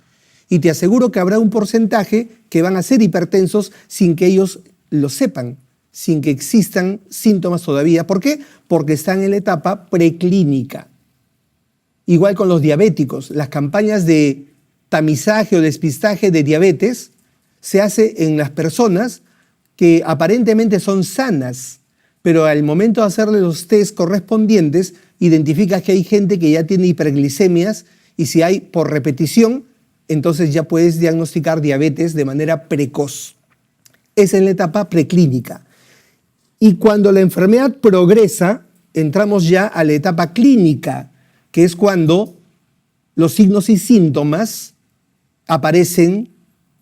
Y te aseguro que habrá un porcentaje que van a ser hipertensos sin que ellos lo sepan, sin que existan síntomas todavía. ¿Por qué? Porque están en la etapa preclínica. Igual con los diabéticos, las campañas de tamizaje o despistaje de diabetes se hace en las personas que aparentemente son sanas, pero al momento de hacerle los test correspondientes, identificas que hay gente que ya tiene hiperglicemias y si hay por repetición, entonces ya puedes diagnosticar diabetes de manera precoz. Esa es la etapa preclínica. Y cuando la enfermedad progresa, entramos ya a la etapa clínica, que es cuando los signos y síntomas aparecen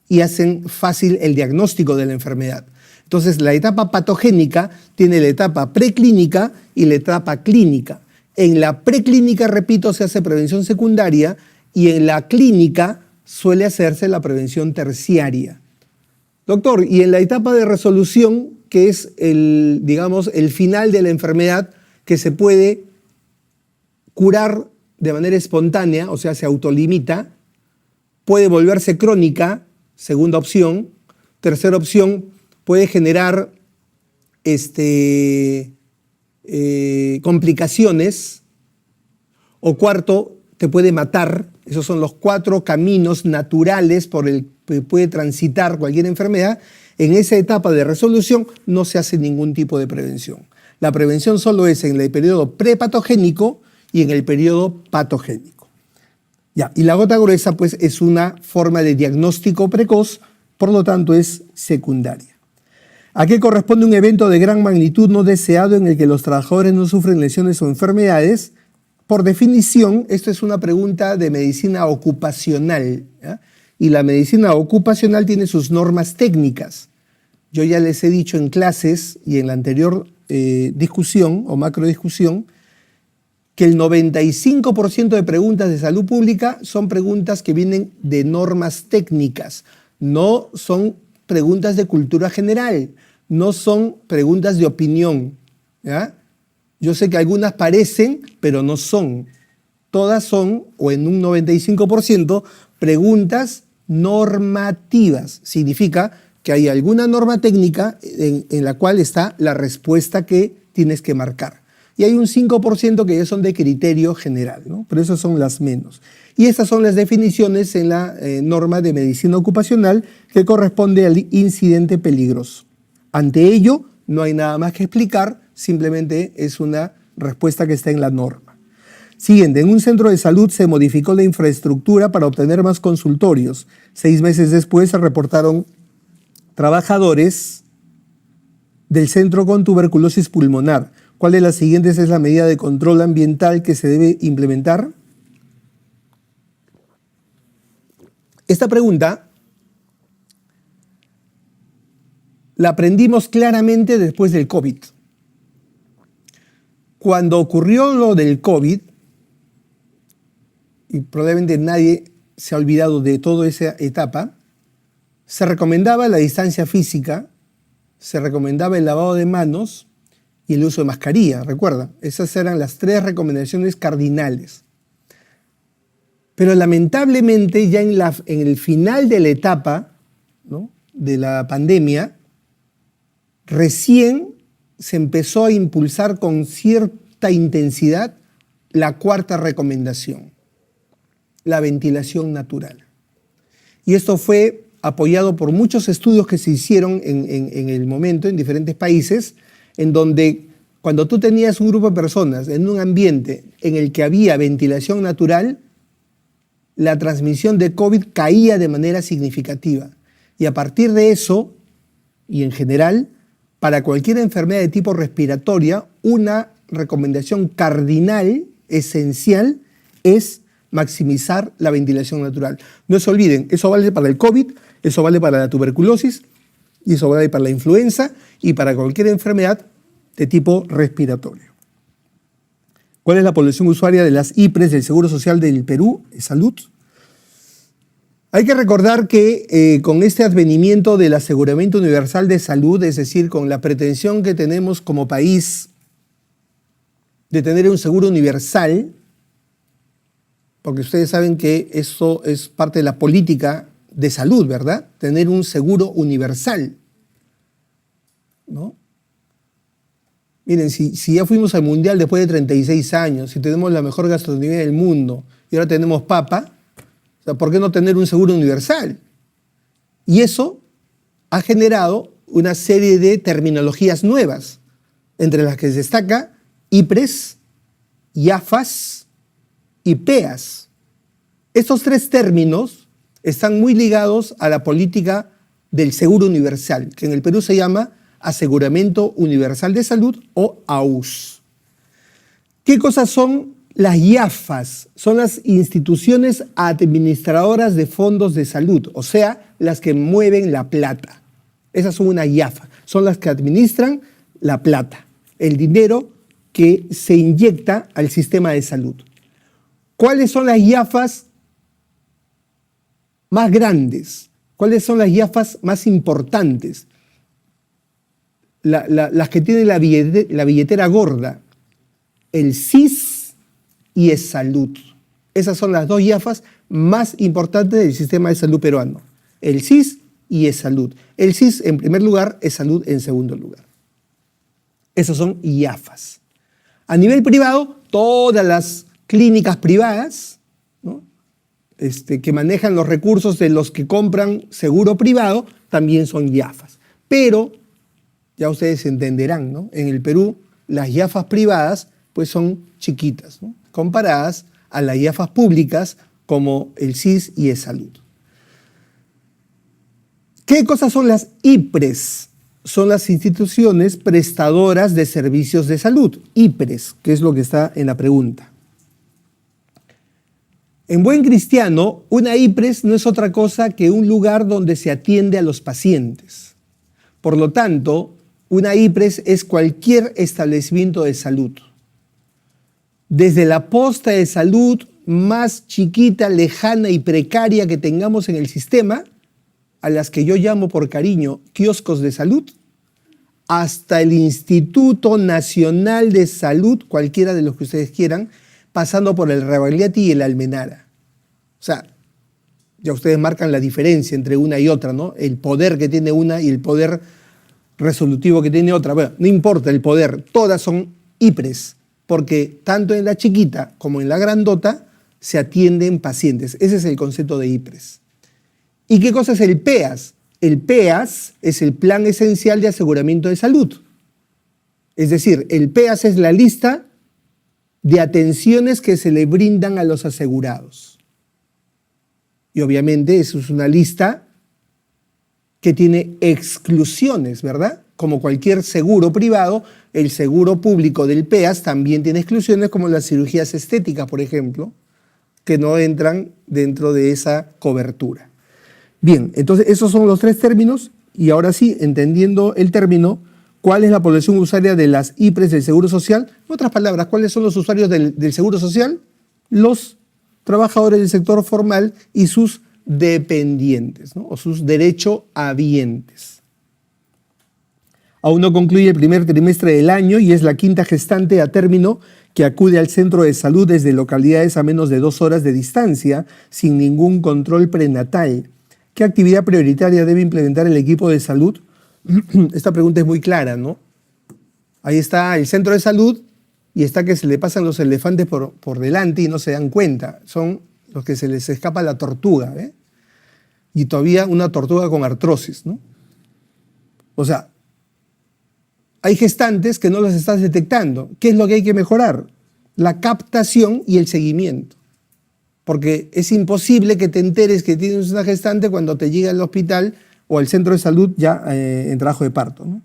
y hacen fácil el diagnóstico de la enfermedad. Entonces, la etapa patogénica tiene la etapa preclínica y la etapa clínica. En la preclínica, repito, se hace prevención secundaria y en la clínica suele hacerse la prevención terciaria. Doctor, y en la etapa de resolución, que es el final de la enfermedad, que se puede curar de manera espontánea, o sea, se autolimita, puede volverse crónica, segunda opción. Tercera opción, puede generar complicaciones. O cuarto, te puede matar. Esos son los 4 caminos naturales por el que puede transitar cualquier enfermedad. En esa etapa de resolución no se hace ningún tipo de prevención. La prevención solo es en el periodo prepatogénico y en el periodo patogénico. Ya, y la gota gruesa pues es una forma de diagnóstico precoz, por lo tanto es secundaria. ¿A qué corresponde un evento de gran magnitud no deseado en el que los trabajadores no sufren lesiones o enfermedades? Por definición, esto es una pregunta de medicina ocupacional, ¿ya? Y la medicina ocupacional tiene sus normas técnicas. Yo ya les he dicho en clases y en la anterior discusión o macrodiscusión que el 95% de preguntas de salud pública son preguntas que vienen de normas técnicas, no son preguntas de cultura general, no son preguntas de opinión, ¿ya? Yo sé que algunas parecen, pero no son. Todas son, o en un 95%, preguntas normativas. Significa que hay alguna norma técnica en la cual está la respuesta que tienes que marcar. Y hay un 5% que ya son de criterio general, ¿no? Pero esas son las menos. Y estas son las definiciones en la norma de medicina ocupacional que corresponde al incidente peligroso. Ante ello, no hay nada más que explicar, simplemente es una respuesta que está en la norma. Siguiente, en un centro de salud se modificó la infraestructura para obtener más consultorios. 6 meses después se reportaron trabajadores del centro con tuberculosis pulmonar. ¿Cuál de las siguientes es la medida de control ambiental que se debe implementar? Esta pregunta la aprendimos claramente después del COVID. Cuando ocurrió lo del COVID, y probablemente nadie se ha olvidado de toda esa etapa, se recomendaba la distancia física, se recomendaba el lavado de manos y el uso de mascarilla, recuerda, esas eran las 3 recomendaciones cardinales. Pero lamentablemente ya en el final de la etapa, ¿no?, de la pandemia, recién se empezó a impulsar con cierta intensidad la 4ª recomendación, la ventilación natural. Y esto fue apoyado por muchos estudios que se hicieron en el momento en diferentes países, en donde cuando tú tenías un grupo de personas en un ambiente en el que había ventilación natural, la transmisión de COVID caía de manera significativa. Y a partir de eso, y en general, para cualquier enfermedad de tipo respiratoria, una recomendación cardinal, esencial, es maximizar la ventilación natural. No se olviden, eso vale para el COVID, eso vale para la tuberculosis, y eso vale para la influenza y para cualquier enfermedad de tipo respiratorio. ¿Cuál es la población usuaria de las IPRES del Seguro Social del Perú? Salud. Hay que recordar que con este advenimiento del aseguramiento universal de salud, es decir, con la pretensión que tenemos como país de tener un seguro universal, porque ustedes saben que eso es parte de la política de salud, ¿verdad? Tener un seguro universal, ¿no? Miren, si ya fuimos al Mundial después de 36 años, si tenemos la mejor gastronomía del mundo y ahora tenemos papa, o sea, ¿por qué no tener un seguro universal? Y eso ha generado una serie de terminologías nuevas, entre las que se destaca IPRES, IAFAS y PEAS. Estos 3 términos están muy ligados a la política del seguro universal, que en el Perú se llama Aseguramiento Universal de Salud o AUS. ¿Qué cosas son las IAFAS? Son las instituciones administradoras de fondos de salud, o sea, las que mueven la plata. Esas son una IAFA, son las que administran la plata, el dinero que se inyecta al sistema de salud. ¿Cuáles son las IAFAS más grandes? ¿Cuáles son las IAFAS más importantes? Las que tienen la billetera gorda, el SIS y ESSalud. Esas son las dos IAFAS más importantes del sistema de salud peruano. El SIS y ESSalud. El SIS en primer lugar, ESSalud en segundo lugar. Esas son IAFAS. A nivel privado, todas las clínicas privadas, ¿no?, que manejan los recursos de los que compran seguro privado, también son IAFAS. Pero, ya ustedes entenderán, ¿no?, en el Perú las IAFAS privadas pues son chiquitas, ¿no?, comparadas a las IAFAS públicas como el SIS y ESSalud. ¿Qué cosas son las IPRES? Son las instituciones prestadoras de servicios de salud, IPRES, que es lo que está en la pregunta. En buen cristiano, una IPRES no es otra cosa que un lugar donde se atiende a los pacientes. Por lo tanto, una IPRES es cualquier establecimiento de salud. Desde la posta de salud más chiquita, lejana y precaria que tengamos en el sistema, a las que yo llamo por cariño kioscos de salud, hasta el Instituto Nacional de Salud, cualquiera de los que ustedes quieran, pasando por el Rebagliati y el Almenara. O sea, ya ustedes marcan la diferencia entre una y otra, ¿no? El poder que tiene una y el poder resolutivo que tiene otra. Bueno, no importa el poder, todas son IPRES, porque tanto en la chiquita como en la grandota se atienden pacientes. Ese es el concepto de IPRES. ¿Y qué cosa es el PEAS? El PEAS es el Plan Esencial de Aseguramiento de Salud. Es decir, el PEAS es la lista de atenciones que se le brindan a los asegurados. Y obviamente eso es una lista que tiene exclusiones, ¿verdad? Como cualquier seguro privado, el seguro público del PEAS también tiene exclusiones, como las cirugías estéticas, por ejemplo, que no entran dentro de esa cobertura. Bien, entonces esos son los tres términos, y ahora sí, entendiendo el término, ¿cuál es la población usuaria de las IPRES del Seguro Social? En otras palabras, ¿cuáles son los usuarios del Seguro Social? Los trabajadores del sector formal y sus dependientes, ¿no?, o sus derechohabientes. Aún no concluye el primer trimestre del año y es la quinta gestante a término que acude al centro de salud desde localidades a menos de 2 horas de distancia, sin ningún control prenatal. ¿Qué actividad prioritaria debe implementar el equipo de salud? Esta pregunta es muy clara, ¿no? Ahí está el centro de salud y está que se le pasan los elefantes por delante y no se dan cuenta. Son los que se les escapa la tortuga, ¿eh? Y todavía una tortuga con artrosis, ¿no? O sea, hay gestantes que no las estás detectando. ¿Qué es lo que hay que mejorar? La captación y el seguimiento. Porque es imposible que te enteres que tienes una gestante cuando te llega al hospital o al centro de salud ya en trabajo de parto, ¿no?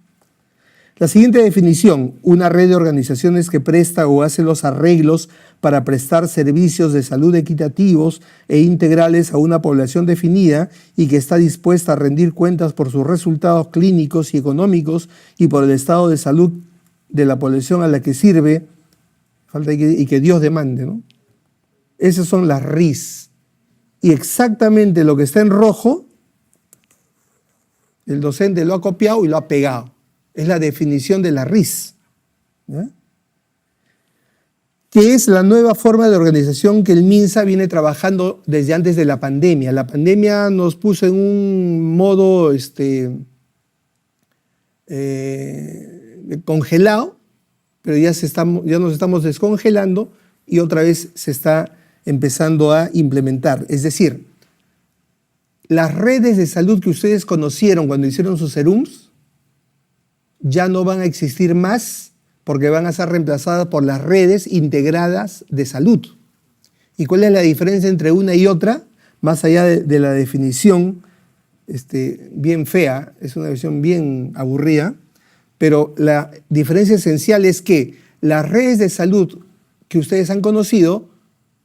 La siguiente definición: una red de organizaciones que presta o hace los arreglos para prestar servicios de salud equitativos e integrales a una población definida y que está dispuesta a rendir cuentas por sus resultados clínicos y económicos y por el estado de salud de la población a la que sirve, y que Dios demande, ¿no? Esas son las RIS. Y exactamente lo que está en rojo, el docente lo ha copiado y lo ha pegado. Es la definición de la RIS, ¿ya?, que es la nueva forma de organización que el MINSA viene trabajando desde antes de la pandemia. La pandemia nos puso en un modo congelado, pero ya nos estamos descongelando y otra vez se está empezando a implementar. Es decir, las redes de salud que ustedes conocieron cuando hicieron sus serums ya no van a existir más, porque van a ser reemplazadas por las redes integradas de salud. ¿Y cuál es la diferencia entre una y otra? Más allá de la definición bien fea, es una versión bien aburrida, pero la diferencia esencial es que las redes de salud que ustedes han conocido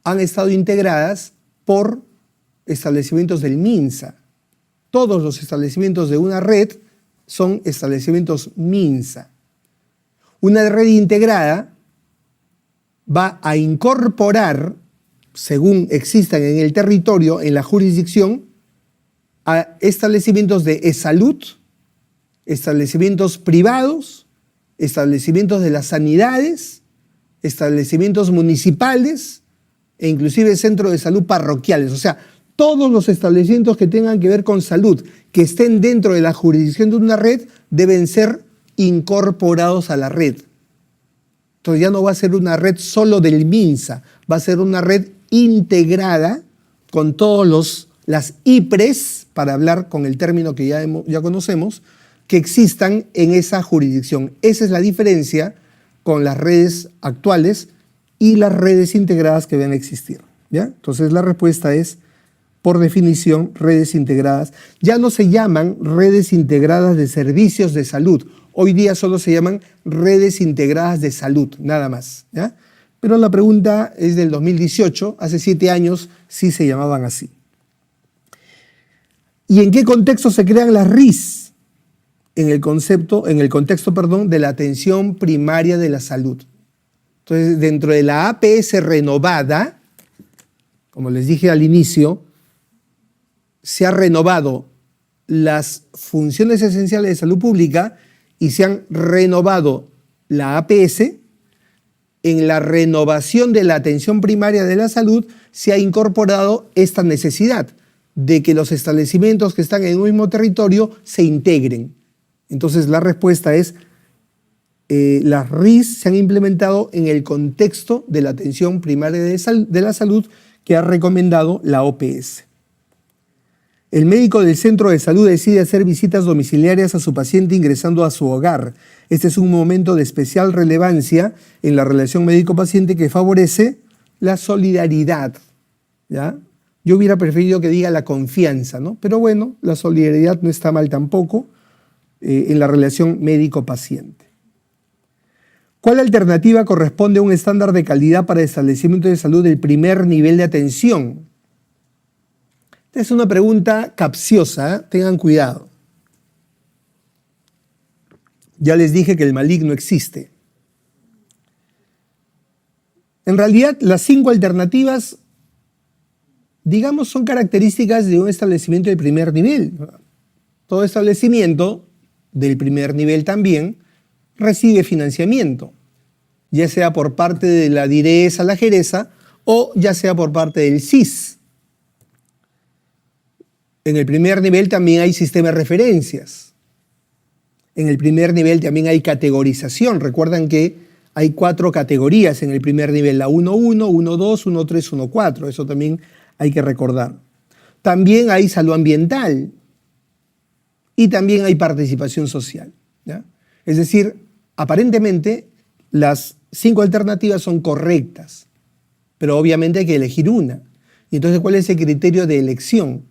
han estado integradas por establecimientos del MINSA. Todos los establecimientos de una red son establecimientos MINSA. Una red integrada va a incorporar, según existan en el territorio, en la jurisdicción, a establecimientos de e-salud, establecimientos privados, establecimientos de las sanidades, establecimientos municipales e inclusive centros de salud parroquiales. O sea, todos los establecimientos que tengan que ver con salud, que estén dentro de la jurisdicción de una red, deben ser incorporados a la red. Entonces ya no va a ser una red solo del MINSA, va a ser una red integrada con todos las IPRES, para hablar con el término que ya conocemos, que existan en esa jurisdicción. Esa es la diferencia con las redes actuales y las redes integradas que van a existir, ¿ya? Entonces la respuesta es, por definición, redes integradas. Ya no se llaman redes integradas de servicios de salud. Hoy día solo se llaman redes integradas de salud, nada más, ¿ya? Pero la pregunta es del 2018, hace 7 años sí se llamaban así. ¿Y en qué contexto se crean las RIS? En el contexto, de la atención primaria de la salud. Entonces, dentro de la APS renovada, como les dije al inicio, se han renovado las funciones esenciales de salud pública y se han renovado la APS. En la renovación de la atención primaria de la salud se ha incorporado esta necesidad de que los establecimientos que están en un mismo territorio se integren. Entonces la respuesta es, las RIS se han implementado en el contexto de la atención primaria de la salud que ha recomendado la OPS. El médico del centro de salud decide hacer visitas domiciliarias a su paciente ingresando a su hogar. Este es un momento de especial relevancia en la relación médico-paciente que favorece la solidaridad, ¿ya? Yo hubiera preferido que diga la confianza, ¿no? Pero bueno, la solidaridad no está mal tampoco en la relación médico-paciente. ¿Cuál alternativa corresponde a un estándar de calidad para establecimiento de salud del primer nivel de atención? Esta es una pregunta capciosa, ¿eh? Tengan cuidado. Ya les dije que el maligno existe. En realidad, las 5 alternativas, digamos, son características de un establecimiento de primer nivel. Todo establecimiento del primer nivel también recibe financiamiento, ya sea por parte de la DIRESA, la Geresa, o ya sea por parte del SIS. En el primer nivel también hay sistema de referencias. En el primer nivel también hay categorización. Recuerdan que hay 4 categorías en el primer nivel, la 1.1, 1.2, 1.3, 1.4. Eso también hay que recordar. También hay salud ambiental y también hay participación social, ¿ya? Es decir, aparentemente las 5 alternativas son correctas, pero obviamente hay que elegir una. Y entonces, ¿cuál es el criterio de elección?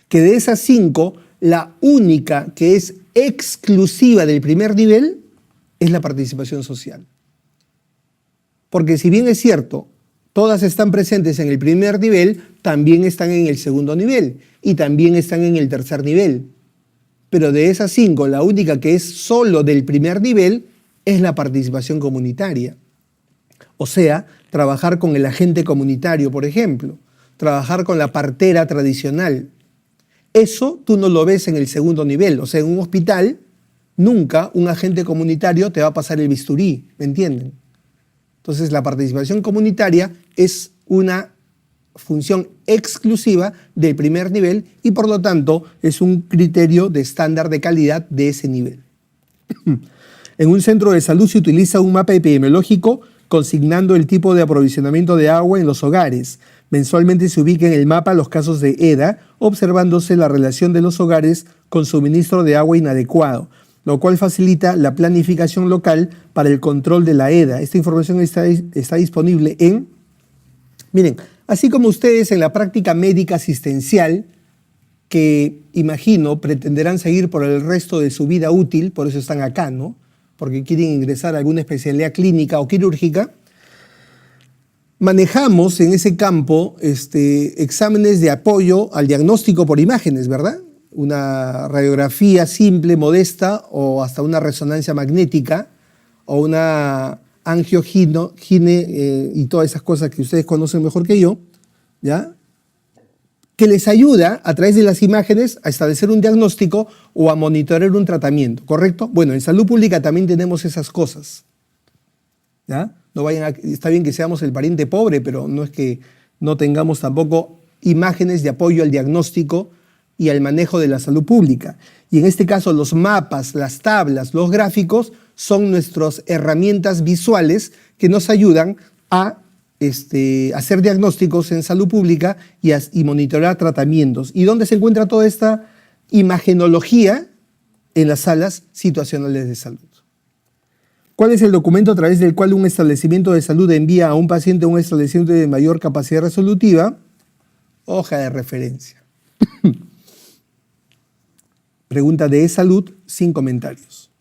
Que de esas 5, la única que es exclusiva del primer nivel es la participación social. Porque si bien es cierto, todas están presentes en el primer nivel, también están en el segundo nivel y también están en el tercer nivel. Pero de esas 5, la única que es solo del primer nivel es la participación comunitaria. O sea, trabajar con el agente comunitario, por ejemplo, trabajar con la partera tradicional. Eso tú no lo ves en el segundo nivel. O sea, en un hospital, nunca un agente comunitario te va a pasar el bisturí, ¿me entienden? Entonces, la participación comunitaria es una función exclusiva del primer nivel y, por lo tanto, es un criterio de estándar de calidad de ese nivel. En un centro de salud se utiliza un mapa epidemiológico consignando el tipo de aprovisionamiento de agua en los hogares. Mensualmente se ubica en el mapa los casos de EDA, observándose la relación de los hogares con suministro de agua inadecuado, lo cual facilita la planificación local para el control de la EDA. Esta información está disponible en... Miren, así como ustedes en la práctica médica asistencial, que, imagino, pretenderán seguir por el resto de su vida útil, por eso están acá, ¿no? Porque quieren ingresar a alguna especialidad clínica o quirúrgica. Manejamos en ese campo exámenes de apoyo al diagnóstico por imágenes, ¿verdad? Una radiografía simple, modesta, o hasta una resonancia magnética, o una angiogine y todas esas cosas que ustedes conocen mejor que yo, ¿ya? Que les ayuda a través de las imágenes a establecer un diagnóstico o a monitorear un tratamiento, ¿correcto? Bueno, en salud pública también tenemos esas cosas, ¿ya? No está bien que seamos el pariente pobre, pero no es que no tengamos tampoco imágenes de apoyo al diagnóstico y al manejo de la salud pública. Y en este caso los mapas, las tablas, los gráficos son nuestras herramientas visuales que nos ayudan a hacer diagnósticos en salud pública y monitorear tratamientos. ¿Y dónde se encuentra toda esta imagenología? En las salas situacionales de salud. ¿Cuál es el documento a través del cual un establecimiento de salud envía a un paciente a un establecimiento de mayor capacidad resolutiva? Hoja de referencia. Pregunta de salud sin comentarios.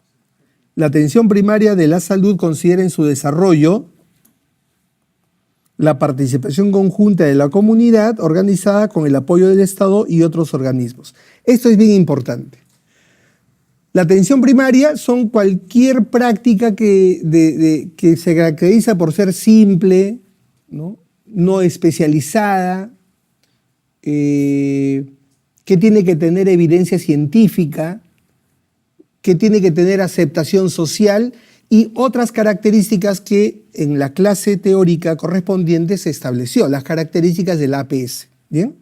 La atención primaria de la salud considera en su desarrollo la participación conjunta de la comunidad organizada con el apoyo del Estado y otros organismos. Esto es bien importante. La atención primaria son cualquier práctica que se caracteriza por ser simple, no especializada, que tiene que tener evidencia científica, que tiene que tener aceptación social y otras características que en la clase teórica correspondiente se estableció, las características de la APS. ¿Bien?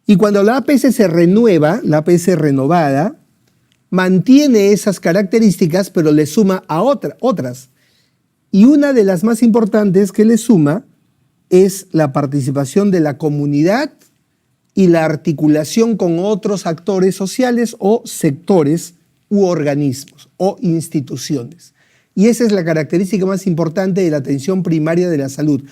Y cuando la APS se renueva, la APS renovada, mantiene esas características, pero le suma a otras. Y una de las más importantes que le suma es la participación de la comunidad y la articulación con otros actores sociales o sectores u organismos o instituciones. Y esa es la característica más importante de la atención primaria de la salud.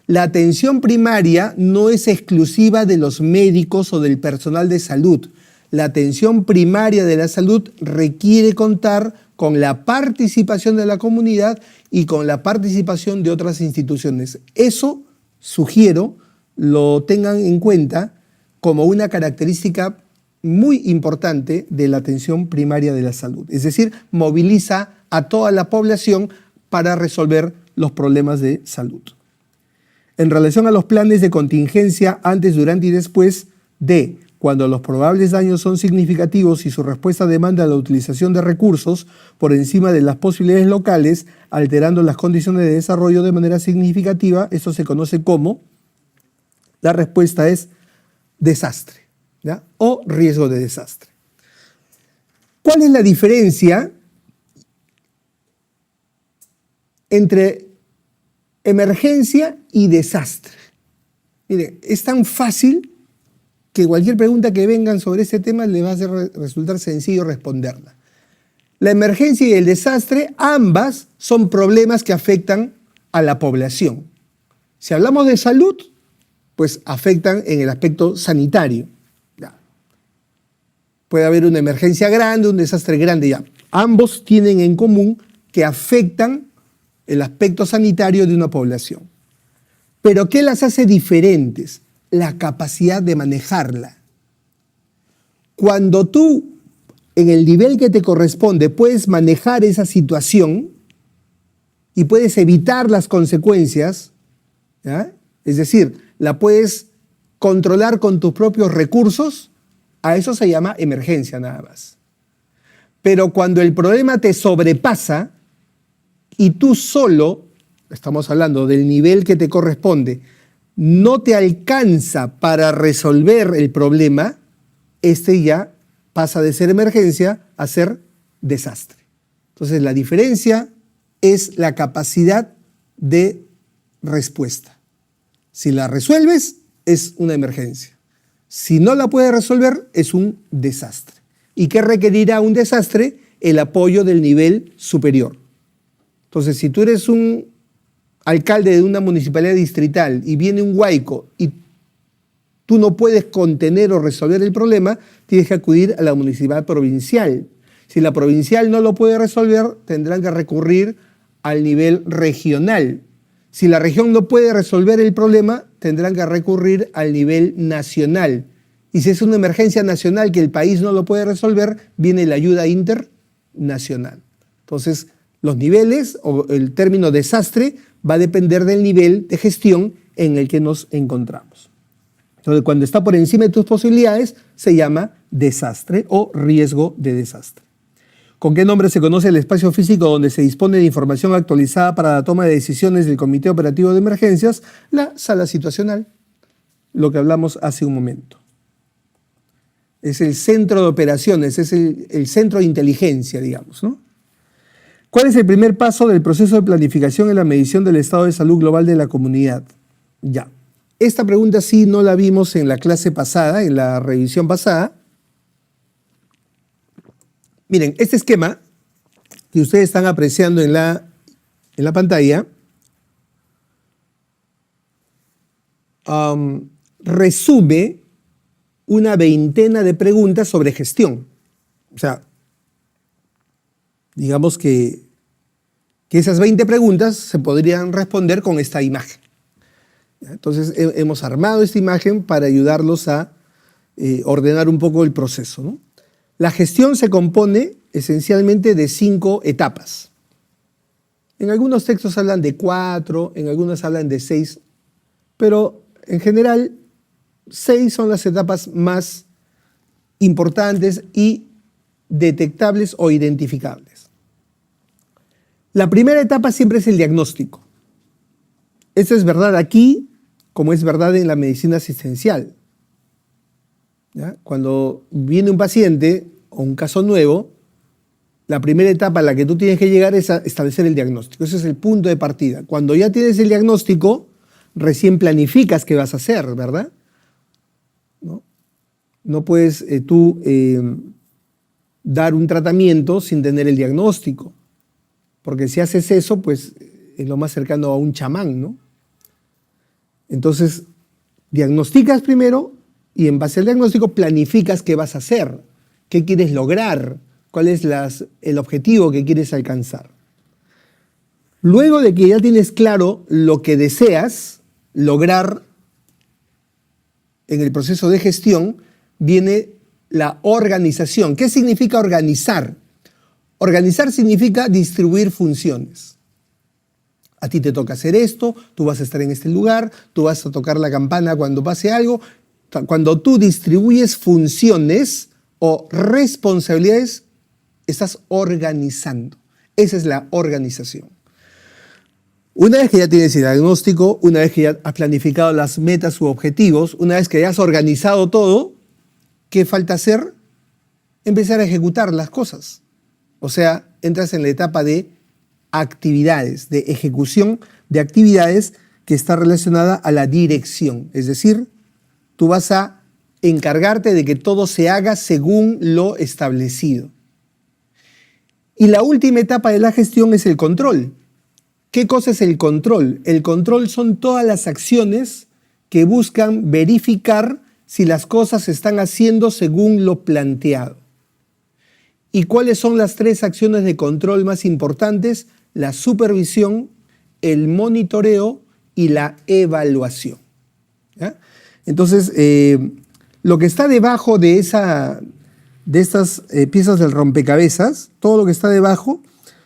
La atención primaria no es exclusiva de los médicos o del personal de salud. La atención primaria de la salud requiere contar con la participación de la comunidad y con la participación de otras instituciones. Eso, sugiero, lo tengan en cuenta como una característica muy importante de la atención primaria de la salud. Es decir, moviliza a toda la población para resolver los problemas de salud. En relación a los planes de contingencia antes, durante y después de cuando los probables daños son significativos y su respuesta demanda la utilización de recursos por encima de las posibilidades locales, alterando las condiciones de desarrollo de manera significativa, esto se conoce como, la respuesta es desastre, ¿ya? O riesgo de desastre. ¿Cuál es la diferencia entre emergencia y desastre? Mire, es tan fácil que cualquier pregunta que vengan sobre este tema le va a resultar sencillo responderla. La emergencia y el desastre, ambas son problemas que afectan a la población. Si hablamos de salud, pues afectan en el aspecto sanitario. Ya. Puede haber una emergencia grande, un desastre grande, ya. Ambos tienen en común que afectan el aspecto sanitario de una población. Pero ¿qué las hace diferentes? La capacidad de manejarla. Cuando tú, en el nivel que te corresponde, puedes manejar esa situación y puedes evitar las consecuencias, ¿ya? Es decir, la puedes controlar con tus propios recursos, a eso se llama emergencia nada más. Pero cuando el problema te sobrepasa y tú solo, estamos hablando del nivel que te corresponde, no te alcanza para resolver el problema, este ya pasa de ser emergencia a ser desastre. Entonces la diferencia es la capacidad de respuesta. Si la resuelves, es una emergencia. Si no la puedes resolver, es un desastre. ¿Y qué requerirá un desastre? El apoyo del nivel superior. Entonces, si tú eres un alcalde de una municipalidad distrital y viene un huaico y tú no puedes contener o resolver el problema, tienes que acudir a la municipalidad provincial. Si la provincial no lo puede resolver, tendrán que recurrir al nivel regional. Si la región no puede resolver el problema, tendrán que recurrir al nivel nacional. Y si es una emergencia nacional que el país no lo puede resolver, viene la ayuda internacional. Entonces, los niveles o el término desastre va a depender del nivel de gestión en el que nos encontramos. Entonces, cuando está por encima de tus posibilidades, se llama desastre o riesgo de desastre. ¿Con qué nombre se conoce el espacio físico donde se dispone de información actualizada para la toma de decisiones del Comité Operativo de Emergencias? La sala situacional, lo que hablamos hace un momento. Es el centro de operaciones, es el centro de inteligencia, digamos, ¿no? ¿Cuál es el primer paso del proceso de planificación en la medición del estado de salud global de la comunidad? Ya. Esta pregunta sí no la vimos en la clase pasada, en la revisión pasada. Miren, este esquema que ustedes están apreciando en la pantalla resume una veintena de preguntas sobre gestión. O sea, digamos que esas 20 preguntas se podrían responder con esta imagen. Entonces, hemos armado esta imagen para ayudarlos a ordenar un poco el proceso, ¿no? La gestión se compone esencialmente de 5 etapas. En algunos textos hablan de 4, en algunos hablan de 6, pero en general 6 son las etapas más importantes y detectables o identificables. La primera etapa siempre es el diagnóstico. Esto es verdad aquí, como es verdad en la medicina asistencial. ¿Ya? Cuando viene un paciente o un caso nuevo, la primera etapa a la que tú tienes que llegar es a establecer el diagnóstico. Ese es el punto de partida. Cuando ya tienes el diagnóstico, recién planificas qué vas a hacer, ¿verdad? No puedes tú dar un tratamiento sin tener el diagnóstico, porque si haces eso, pues es lo más cercano a un chamán, ¿no? Entonces, diagnosticas primero y en base al diagnóstico planificas qué vas a hacer, qué quieres lograr, cuál es el objetivo que quieres alcanzar. Luego de que ya tienes claro lo que deseas lograr en el proceso de gestión, viene la organización. ¿Qué significa organizar? Organizar significa distribuir funciones. A ti te toca hacer esto, tú vas a estar en este lugar, tú vas a tocar la campana cuando pase algo. Cuando tú distribuyes funciones o responsabilidades, estás organizando. Esa es la organización. Una vez que ya tienes el diagnóstico, una vez que ya has planificado las metas u objetivos, una vez que ya has organizado todo, ¿qué falta hacer? Empezar a ejecutar las cosas. O sea, entras en la etapa de actividades, de ejecución de actividades que está relacionada a la dirección. Es decir, tú vas a encargarte de que todo se haga según lo establecido. Y la última etapa de la gestión es el control. ¿Qué cosa es el control? El control son todas las acciones que buscan verificar si las cosas se están haciendo según lo planteado. ¿Y cuáles son las 3 acciones de control más importantes? La supervisión, el monitoreo y la evaluación. ¿Ya? Entonces, lo que está debajo de estas piezas del rompecabezas, todo lo que está debajo,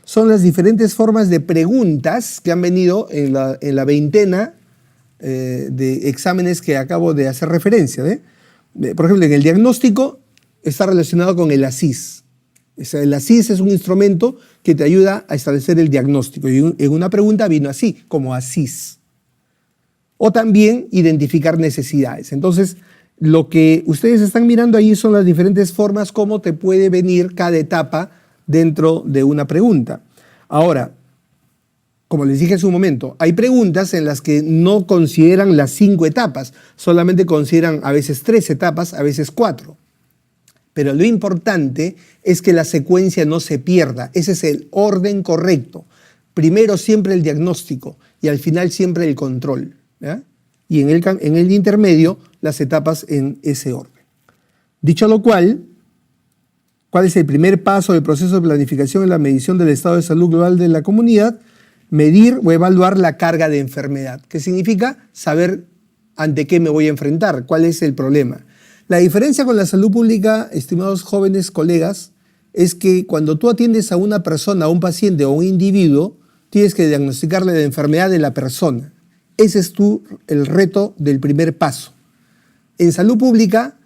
son las diferentes formas de preguntas que han venido en la veintena de exámenes que acabo de hacer referencia. Por ejemplo, en el diagnóstico está relacionado con el ASIS. El ASIS es un instrumento que te ayuda a establecer el diagnóstico. Y en una pregunta vino así, como ASIS. O también identificar necesidades. Entonces, lo que ustedes están mirando ahí son las diferentes formas como te puede venir cada etapa dentro de una pregunta. Ahora, como les dije hace un momento, hay preguntas en las que no consideran las 5 etapas, solamente consideran a veces 3 etapas, a veces 4. Pero lo importante es que la secuencia no se pierda. Ese es el orden correcto. Primero siempre el diagnóstico y al final siempre el control. ¿Ya? y en el intermedio las etapas en ese orden. Dicho lo cual, ¿cuál es el primer paso del proceso de planificación en la medición del estado de salud global de la comunidad? Medir o evaluar la carga de enfermedad, que significa saber ante qué me voy a enfrentar, cuál es el problema. La diferencia con la salud pública, estimados jóvenes colegas, es que cuando tú atiendes a una persona, a un paciente o a un individuo, tienes que diagnosticarle la enfermedad de la persona. Ese es el reto del primer paso. En salud pública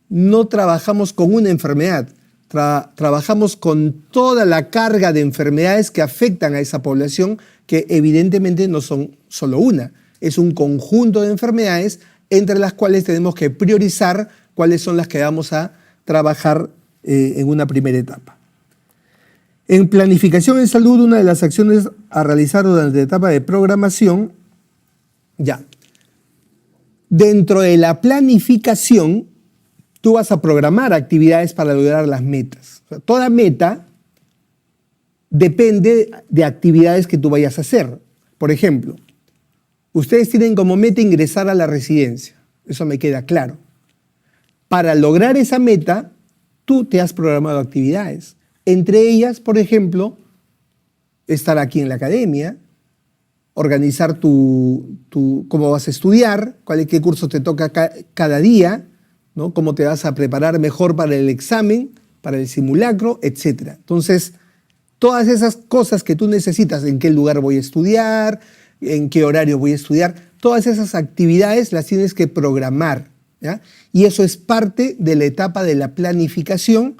no trabajamos con una enfermedad, trabajamos con toda la carga de enfermedades que afectan a esa población, que evidentemente no son solo una, es un conjunto de enfermedades entre las cuales tenemos que priorizar cuáles son las que vamos a trabajar en una primera etapa. En planificación en salud, una de las acciones a realizar durante la etapa de programación, dentro de la planificación, tú vas a programar actividades para lograr las metas. O sea, toda meta depende de actividades que tú vayas a hacer. Por ejemplo, ustedes tienen como meta ingresar a la residencia. Eso me queda claro. Para lograr esa meta, tú te has programado actividades. Entre ellas, por ejemplo, estar aquí en la academia, organizar cómo vas a estudiar, qué curso te toca cada día, ¿no? Cómo te vas a preparar mejor para el examen, para el simulacro, etc. Entonces, todas esas cosas que tú necesitas, en qué lugar voy a estudiar, en qué horario voy a estudiar, todas esas actividades las tienes que programar, ¿ya? Y eso es parte de la etapa de la planificación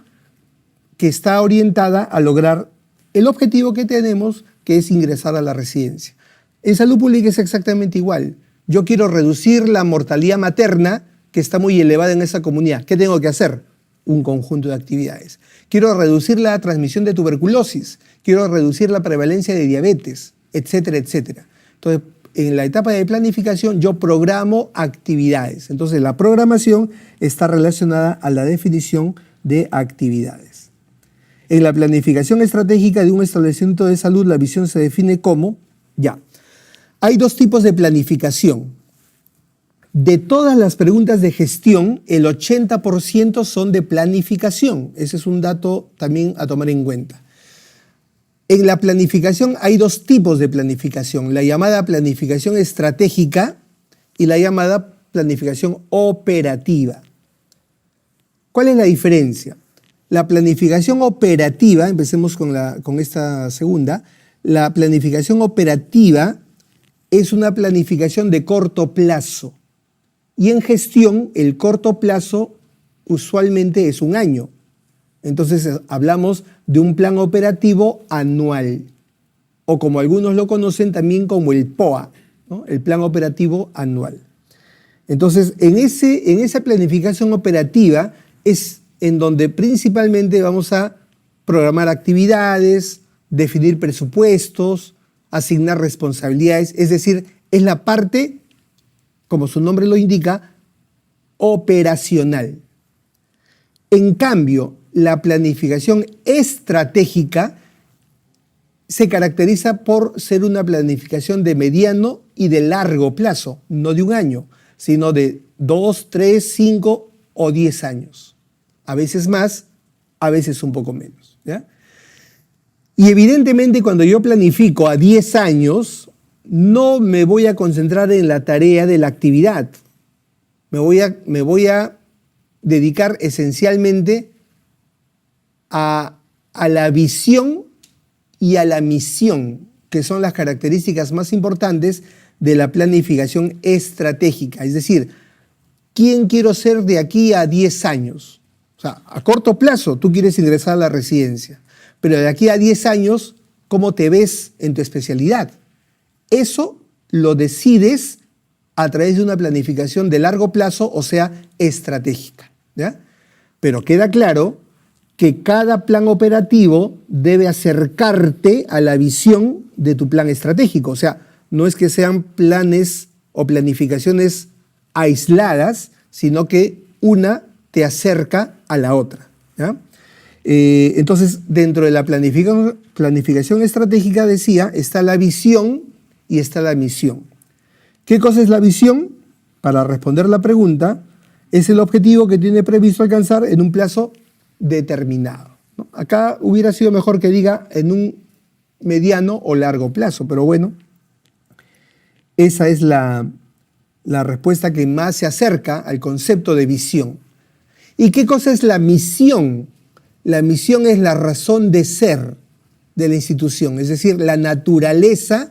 que está orientada a lograr el objetivo que tenemos, que es ingresar a la residencia. En salud pública es exactamente igual. Yo quiero reducir la mortalidad materna, que está muy elevada en esa comunidad. ¿Qué tengo que hacer? Un conjunto de actividades. Quiero reducir la transmisión de tuberculosis, quiero reducir la prevalencia de diabetes, etcétera, etcétera. Entonces, en la etapa de planificación yo programo actividades. Entonces, la programación está relacionada a la definición de actividades. En la planificación estratégica de un establecimiento de salud, la visión se define como, hay dos tipos de planificación. De todas las preguntas de gestión, el 80% son de planificación. Ese es un dato también a tomar en cuenta. En la planificación hay dos tipos de planificación, la llamada planificación estratégica y la llamada planificación operativa. ¿Cuál es la diferencia? La planificación operativa, empecemos con esta segunda, la planificación operativa es una planificación de corto plazo. Y en gestión, el corto plazo usualmente es un año. Entonces hablamos de un plan operativo anual, o como algunos lo conocen también como el POA, ¿no? El plan operativo anual. Entonces, en esa planificación operativa es en donde principalmente vamos a programar actividades, definir presupuestos, asignar responsabilidades, es decir, es la parte, como su nombre lo indica, operacional. En cambio, la planificación estratégica se caracteriza por ser una planificación de mediano y de largo plazo, no de un año, sino de 2, 3, 5 o 10 años. A veces más, a veces un poco menos, ¿ya? Y evidentemente cuando yo planifico a 10 años, no me voy a concentrar en la tarea de la actividad. Me voy a dedicar esencialmente a la visión y a la misión, que son las características más importantes de la planificación estratégica. Es decir, ¿quién quiero ser de aquí a 10 años? O sea, a corto plazo tú quieres ingresar a la residencia, pero de aquí a 10 años, ¿cómo te ves en tu especialidad? Eso lo decides a través de una planificación de largo plazo, o sea, estratégica, ¿ya? Pero queda claro que cada plan operativo debe acercarte a la visión de tu plan estratégico. O sea, no es que sean planes o planificaciones aisladas, sino que una te acerca a la otra, ¿ya? Entonces, dentro de la planificación estratégica, decía, está la visión y está la misión. ¿Qué cosa es la visión? para responder la pregunta, es el objetivo que tiene previsto alcanzar en un plazo determinado, ¿no? Acá hubiera sido mejor que diga en un mediano o largo plazo, pero bueno, esa es la respuesta que más se acerca al concepto de visión. ¿Y qué cosa es la misión? La misión es la razón de ser de la institución, es decir, la naturaleza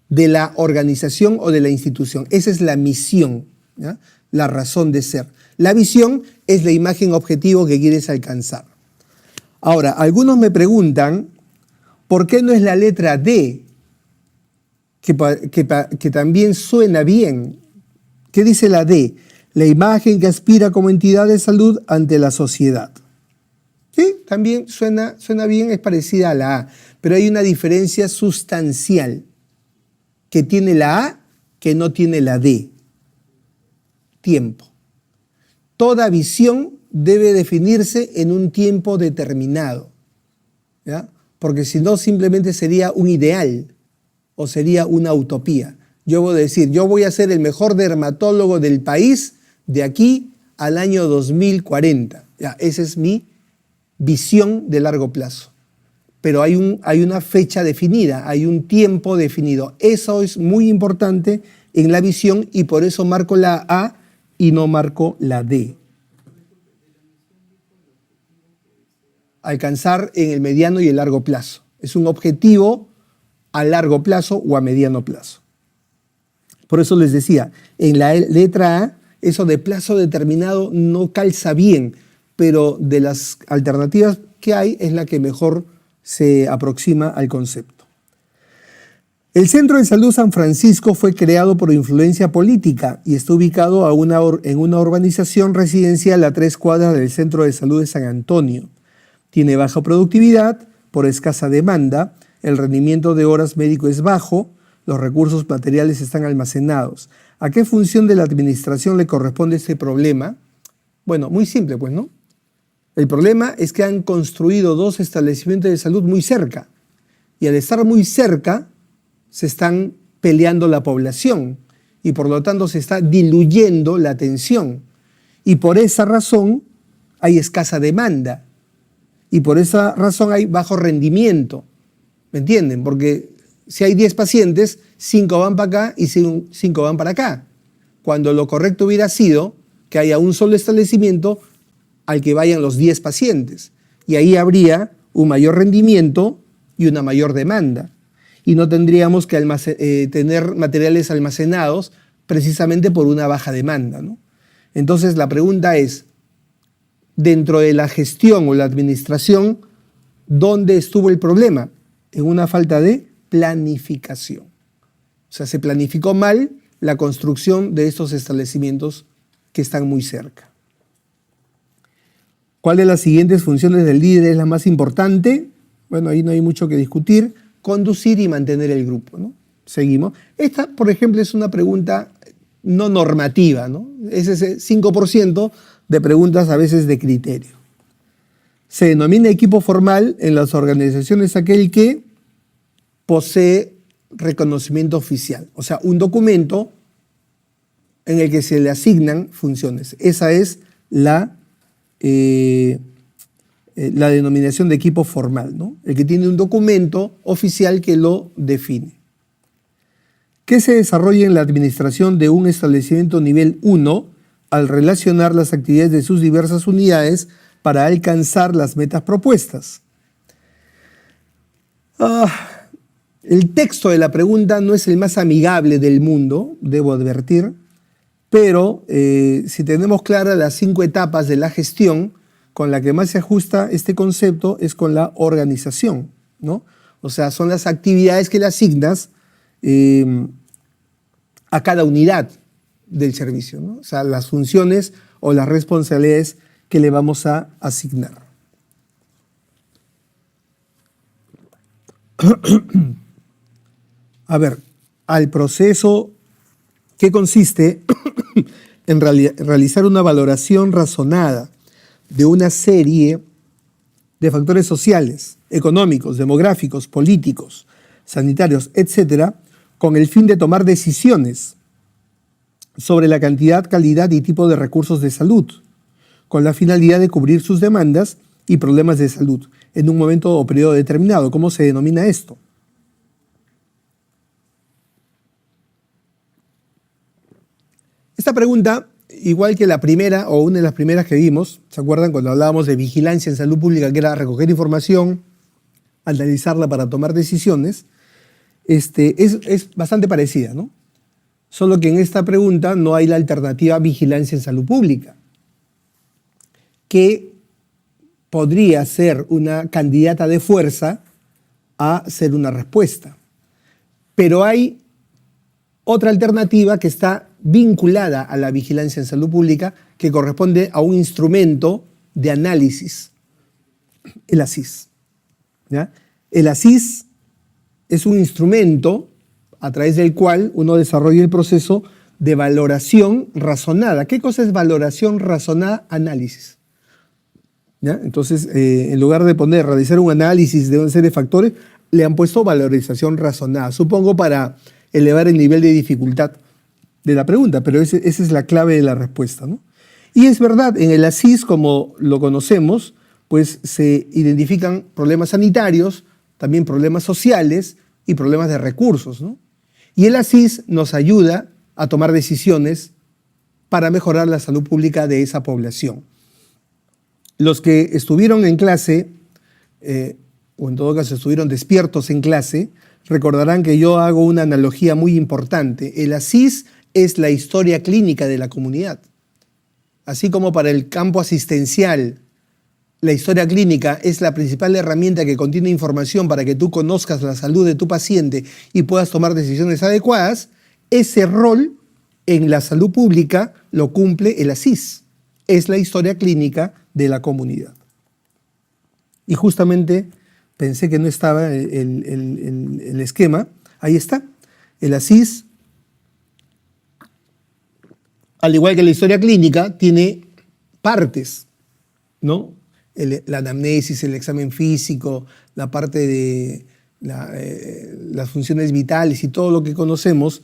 de la organización o de la institución. Esa es la misión, ¿ya? La razón de ser. La visión es la imagen objetivo que quieres alcanzar. Ahora, algunos me preguntan, ¿por qué no es la letra D? Que también suena bien. ¿Qué dice la D? La imagen que aspira como entidad de salud ante la sociedad. Sí, también suena bien, es parecida a la A, pero hay una diferencia sustancial que tiene la A que no tiene la D. Tiempo. Toda visión debe definirse en un tiempo determinado, ¿ya? Porque si no simplemente sería un ideal o sería una utopía. Yo voy a decir, yo voy a ser el mejor dermatólogo del país de aquí al año 2040. Ya, esa es mi visión de largo plazo. Pero hay una fecha definida, hay un tiempo definido. Eso es muy importante en la visión y por eso marco la A y no marco la D. Alcanzar en el mediano y el largo plazo. Es un objetivo a largo plazo o a mediano plazo. Por eso les decía, en la letra A, eso de plazo determinado no calza bien, pero de las alternativas que hay es la que mejor se aproxima al concepto. El Centro de Salud San Francisco fue creado por influencia política y está ubicado en una urbanización residencial a 3 cuadras del Centro de Salud de San Antonio. Tiene baja productividad por escasa demanda, el rendimiento de horas médico es bajo, los recursos materiales están almacenados. ¿A qué función de la administración le corresponde este problema? Bueno, muy simple, pues, ¿no? El problema es que han construido 2 establecimientos de salud muy cerca y al estar muy cerca se están peleando la población y por lo tanto se está diluyendo la atención y por esa razón hay escasa demanda y por esa razón hay bajo rendimiento. ¿Me entienden? Porque si hay 10 pacientes, 5 van para acá y 5 van para acá. Cuando lo correcto hubiera sido que haya un solo establecimiento al que vayan los 10 pacientes. Y ahí habría un mayor rendimiento y una mayor demanda. Y no tendríamos que tener materiales almacenados precisamente por una baja demanda, ¿no? Entonces la pregunta es, dentro de la gestión o la administración, ¿dónde estuvo el problema? En una falta de planificación. O sea, se planificó mal la construcción de estos establecimientos que están muy cerca. ¿Cuál de las siguientes funciones del líder es la más importante? Bueno, ahí no hay mucho que discutir. Conducir y mantener el grupo, ¿no? Seguimos. Esta, por ejemplo, es una pregunta no normativa, ¿no? Es ese 5% de preguntas a veces de criterio. Se denomina equipo formal en las organizaciones aquel que posee reconocimiento oficial, o sea, un documento en el que se le asignan funciones. Esa es la denominación de equipo formal, ¿no? El que tiene un documento oficial que lo define. ¿Qué se desarrolla en la administración de un establecimiento nivel 1 al relacionar las actividades de sus diversas unidades para alcanzar las metas propuestas? El texto de la pregunta no es el más amigable del mundo, debo advertir, pero si tenemos claras las 5 etapas de la gestión, con la que más se ajusta este concepto es con la organización, ¿no? O sea, son las actividades que le asignas a cada unidad del servicio, ¿no? O sea, las funciones o las responsabilidades que le vamos a asignar. A ver, al proceso que consiste en realizar una valoración razonada de una serie de factores sociales, económicos, demográficos, políticos, sanitarios, etcétera, con el fin de tomar decisiones sobre la cantidad, calidad y tipo de recursos de salud, con la finalidad de cubrir sus demandas y problemas de salud en un momento o periodo determinado. ¿Cómo se denomina esto? Esta pregunta, igual que la primera o una de las primeras que vimos, ¿se acuerdan cuando hablábamos de vigilancia en salud pública, que era recoger información, analizarla para tomar decisiones? Es bastante parecida, ¿no? Solo que en esta pregunta no hay la alternativa vigilancia en salud pública, que podría ser una candidata de fuerza a ser una respuesta. Pero hay otra alternativa que está vinculada a la vigilancia en salud pública, que corresponde a un instrumento de análisis, el ASIS. ¿Ya? El ASIS es un instrumento a través del cual uno desarrolla el proceso de valoración razonada. ¿Qué cosa es valoración razonada? Análisis. ¿Ya? Entonces, en lugar de realizar un análisis de una serie de factores, le han puesto valorización razonada, supongo para elevar el nivel de dificultad de la pregunta, pero esa es la clave de la respuesta, ¿no? Y es verdad, en el ASIS, como lo conocemos, pues se identifican problemas sanitarios, también problemas sociales y problemas de recursos, ¿no? Y el ASIS nos ayuda a tomar decisiones para mejorar la salud pública de esa población. Los que estuvieron en clase, o en todo caso estuvieron despiertos en clase, recordarán que yo hago una analogía muy importante. El ASIS es la historia clínica de la comunidad. Así como para el campo asistencial, la historia clínica es la principal herramienta que contiene información para que tú conozcas la salud de tu paciente y puedas tomar decisiones adecuadas, ese rol en la salud pública lo cumple el ASIS. Es la historia clínica de la comunidad. Y justamente pensé que no estaba el esquema. Ahí está. El ASIS, al igual que la historia clínica, tiene partes, ¿no? La anamnesis, el examen físico, la parte de las funciones vitales y todo lo que conocemos.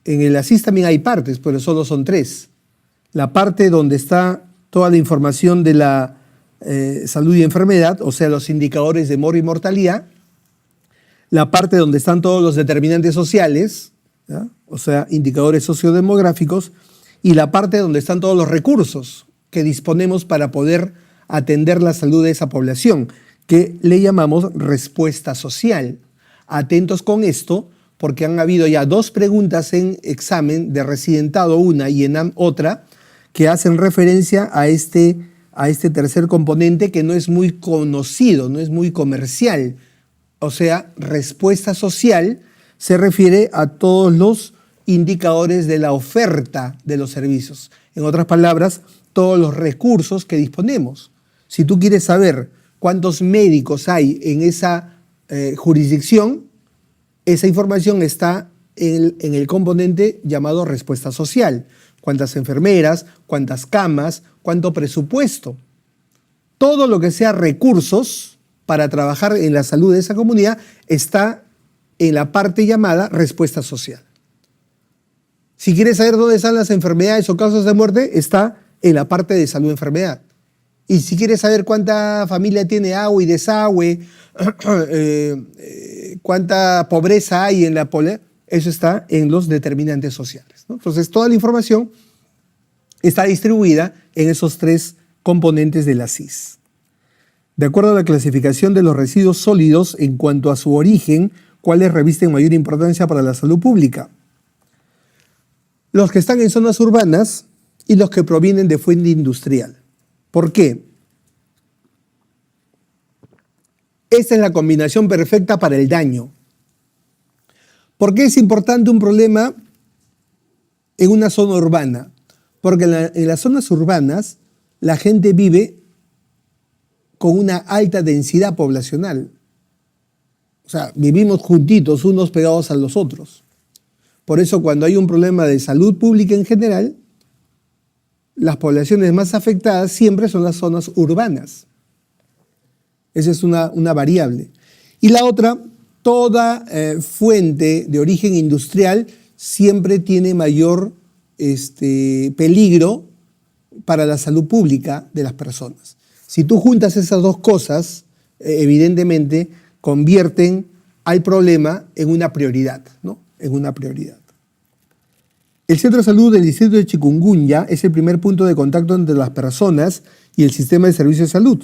En el ASIS también hay partes, pero solo son 3. La parte donde está toda la información de la salud y enfermedad, o sea, los indicadores de moro y mortalidad, la parte donde están todos los determinantes sociales, ¿ya? O sea, indicadores sociodemográficos, y la parte donde están todos los recursos que disponemos para poder atender la salud de esa población, que le llamamos respuesta social. Atentos con esto, porque han habido ya 2 preguntas en examen de residentado, una y ENAM otra, que hacen referencia a este tercer componente que no es muy conocido, no es muy comercial. O sea, respuesta social se refiere a todos los indicadores de la oferta de los servicios. En otras palabras, todos los recursos que disponemos. Si tú quieres saber cuántos médicos hay en esa jurisdicción, esa información está en el componente llamado respuesta social. Cuántas enfermeras, cuántas camas, cuánto presupuesto. Todo lo que sea recursos para trabajar en la salud de esa comunidad está en la parte llamada respuesta social. Si quieres saber dónde están las enfermedades o causas de muerte, está en la parte de salud-enfermedad. Y si quieres saber cuánta familia tiene agua y desagüe, cuánta pobreza hay en la población, eso está en los determinantes sociales, ¿no? Entonces, toda la información está distribuida en esos 3 componentes de la ASIS. De acuerdo a la clasificación de los residuos sólidos en cuanto a su origen, ¿cuáles revisten mayor importancia para la salud pública? Los que están en zonas urbanas y los que provienen de fuente industrial. ¿Por qué? Esta es la combinación perfecta para el daño. ¿Por qué es importante un problema en una zona urbana? Porque en las zonas urbanas la gente vive con una alta densidad poblacional. O sea, vivimos juntitos, unos pegados a los otros. Por eso cuando hay un problema de salud pública en general, las poblaciones más afectadas siempre son las zonas urbanas. Esa es una variable. Y la otra, toda fuente de origen industrial siempre tiene mayor peligro para la salud pública de las personas. Si tú juntas esas dos cosas, evidentemente convierten al problema en una prioridad, ¿no? En una prioridad. El Centro de Salud del Distrito de Chikungunya es el primer punto de contacto entre las personas y el sistema de servicios de salud.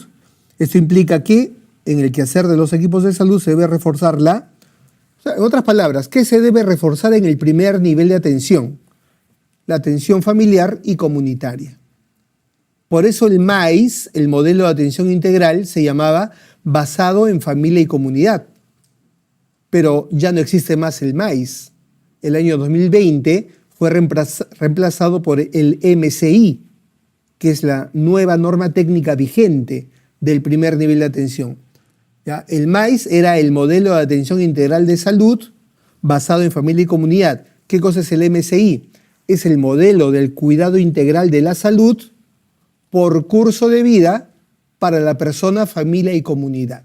Esto implica que en el quehacer de los equipos de salud se debe reforzar en otras palabras, ¿qué se debe reforzar en el primer nivel de atención? La atención familiar y comunitaria. Por eso el MAIS, el modelo de atención integral, se llamaba basado en familia y comunidad. Pero ya no existe más el MAIS. El año 2020 fue reemplazado por el MCI, que es la nueva norma técnica vigente del primer nivel de atención. ¿Ya? El MAIS era el modelo de atención integral de salud basado en familia y comunidad. ¿Qué cosa es el MCI? Es el modelo del cuidado integral de la salud por curso de vida para la persona, familia y comunidad.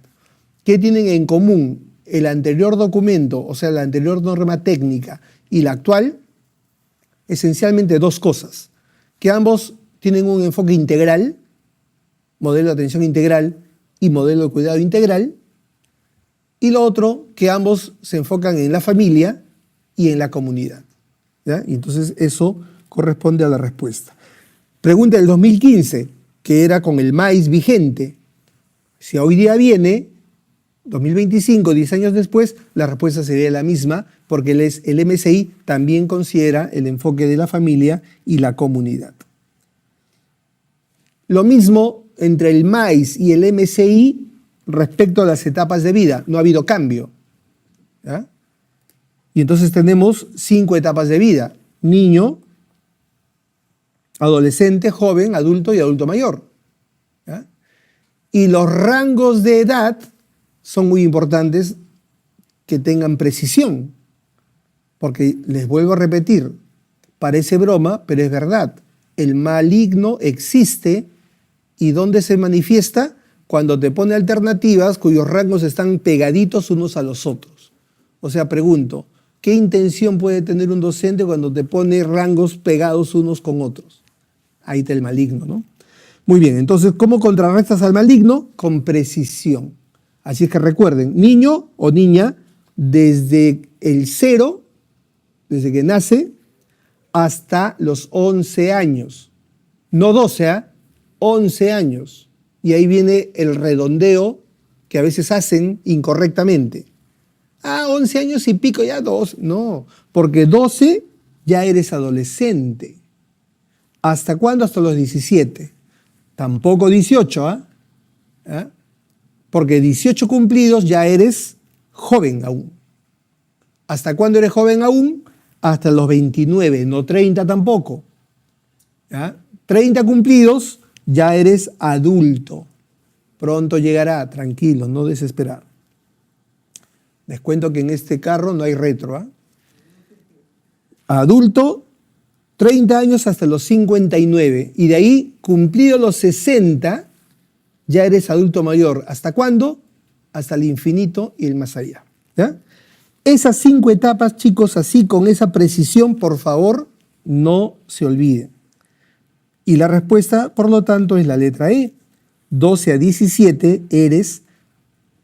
¿Qué tienen en común el anterior documento, o sea, la anterior norma técnica y la actual? Esencialmente dos cosas, que ambos tienen un enfoque integral, modelo de atención integral y modelo de cuidado integral, y lo otro, que ambos se enfocan en la familia y en la comunidad. ¿Ya? Y entonces eso corresponde a la respuesta. Pregunta del 2015, que era con el MAIS vigente. Si hoy día viene, 2025, 10 años después, la respuesta sería la misma, porque el MCI también considera el enfoque de la familia y la comunidad. Lo mismo entre el MAIS y el MCI respecto a las etapas de vida. No ha habido cambio. ¿Ya? Y entonces tenemos 5 etapas de vida: niño, adolescente, joven, adulto y adulto mayor. ¿Ya? Y los rangos de edad son muy importantes que tengan precisión, porque les vuelvo a repetir, parece broma, pero es verdad. El maligno existe. ¿Y dónde se manifiesta? Cuando te pone alternativas cuyos rangos están pegaditos unos a los otros. O sea, pregunto, ¿qué intención puede tener un docente cuando te pone rangos pegados unos con otros? Ahí está el maligno, ¿no? Muy bien, entonces, ¿cómo contrarrestas al maligno? Con precisión. Así es que recuerden, niño o niña, desde el 0, desde que nace, hasta los 11 años. No 12, 11 años. Y ahí viene el redondeo que a veces hacen incorrectamente. 11 años y pico, ya 2. No, porque 12 ya eres adolescente. ¿Hasta cuándo? Hasta los 17. Tampoco 18, ¿ah? Porque 18 cumplidos ya eres joven aún. ¿Hasta cuándo eres joven aún? Hasta los 29, no 30 tampoco. ¿Ya? 30 cumplidos, ya eres adulto. Pronto llegará, tranquilo, no desesperar. Les cuento que en este carro no hay retro. Adulto, 30 años hasta los 59. Y de ahí, cumplidos los 60, ya eres adulto mayor. ¿Hasta cuándo? Hasta el infinito y el más allá. ¿Ya? Esas 5 etapas, chicos, así con esa precisión, por favor, no se olviden. Y la respuesta, por lo tanto, es la letra E. 12 a 17 eres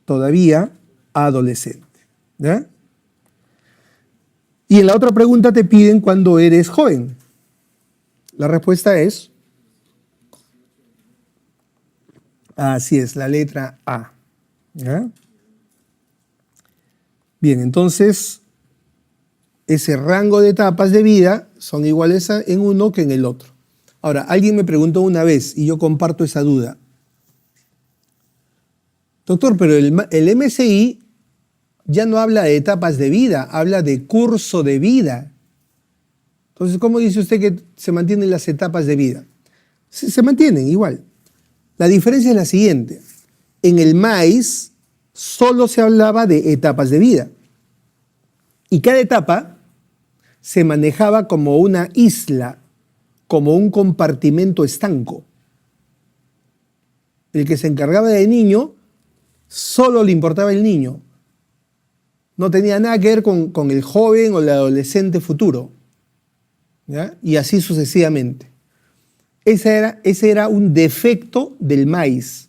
todavía adolescente. ¿Ya? Y en la otra pregunta te piden cuando eres joven. La respuesta es, así es, la letra A. ¿Ya? Bien, entonces, ese rango de etapas de vida son iguales en uno que en el otro. Ahora, alguien me preguntó una vez, y yo comparto esa duda. Doctor, pero el MCI ya no habla de etapas de vida, habla de curso de vida. Entonces, ¿cómo dice usted que se mantienen las etapas de vida? Se mantienen igual. La diferencia es la siguiente. En el MAIS solo se hablaba de etapas de vida. Y cada etapa se manejaba como una isla, como un compartimento estanco. El que se encargaba del niño, solo le importaba el niño. No tenía nada que ver con el joven o el adolescente futuro. ¿ya? Y así sucesivamente. Ese era un defecto del maíz,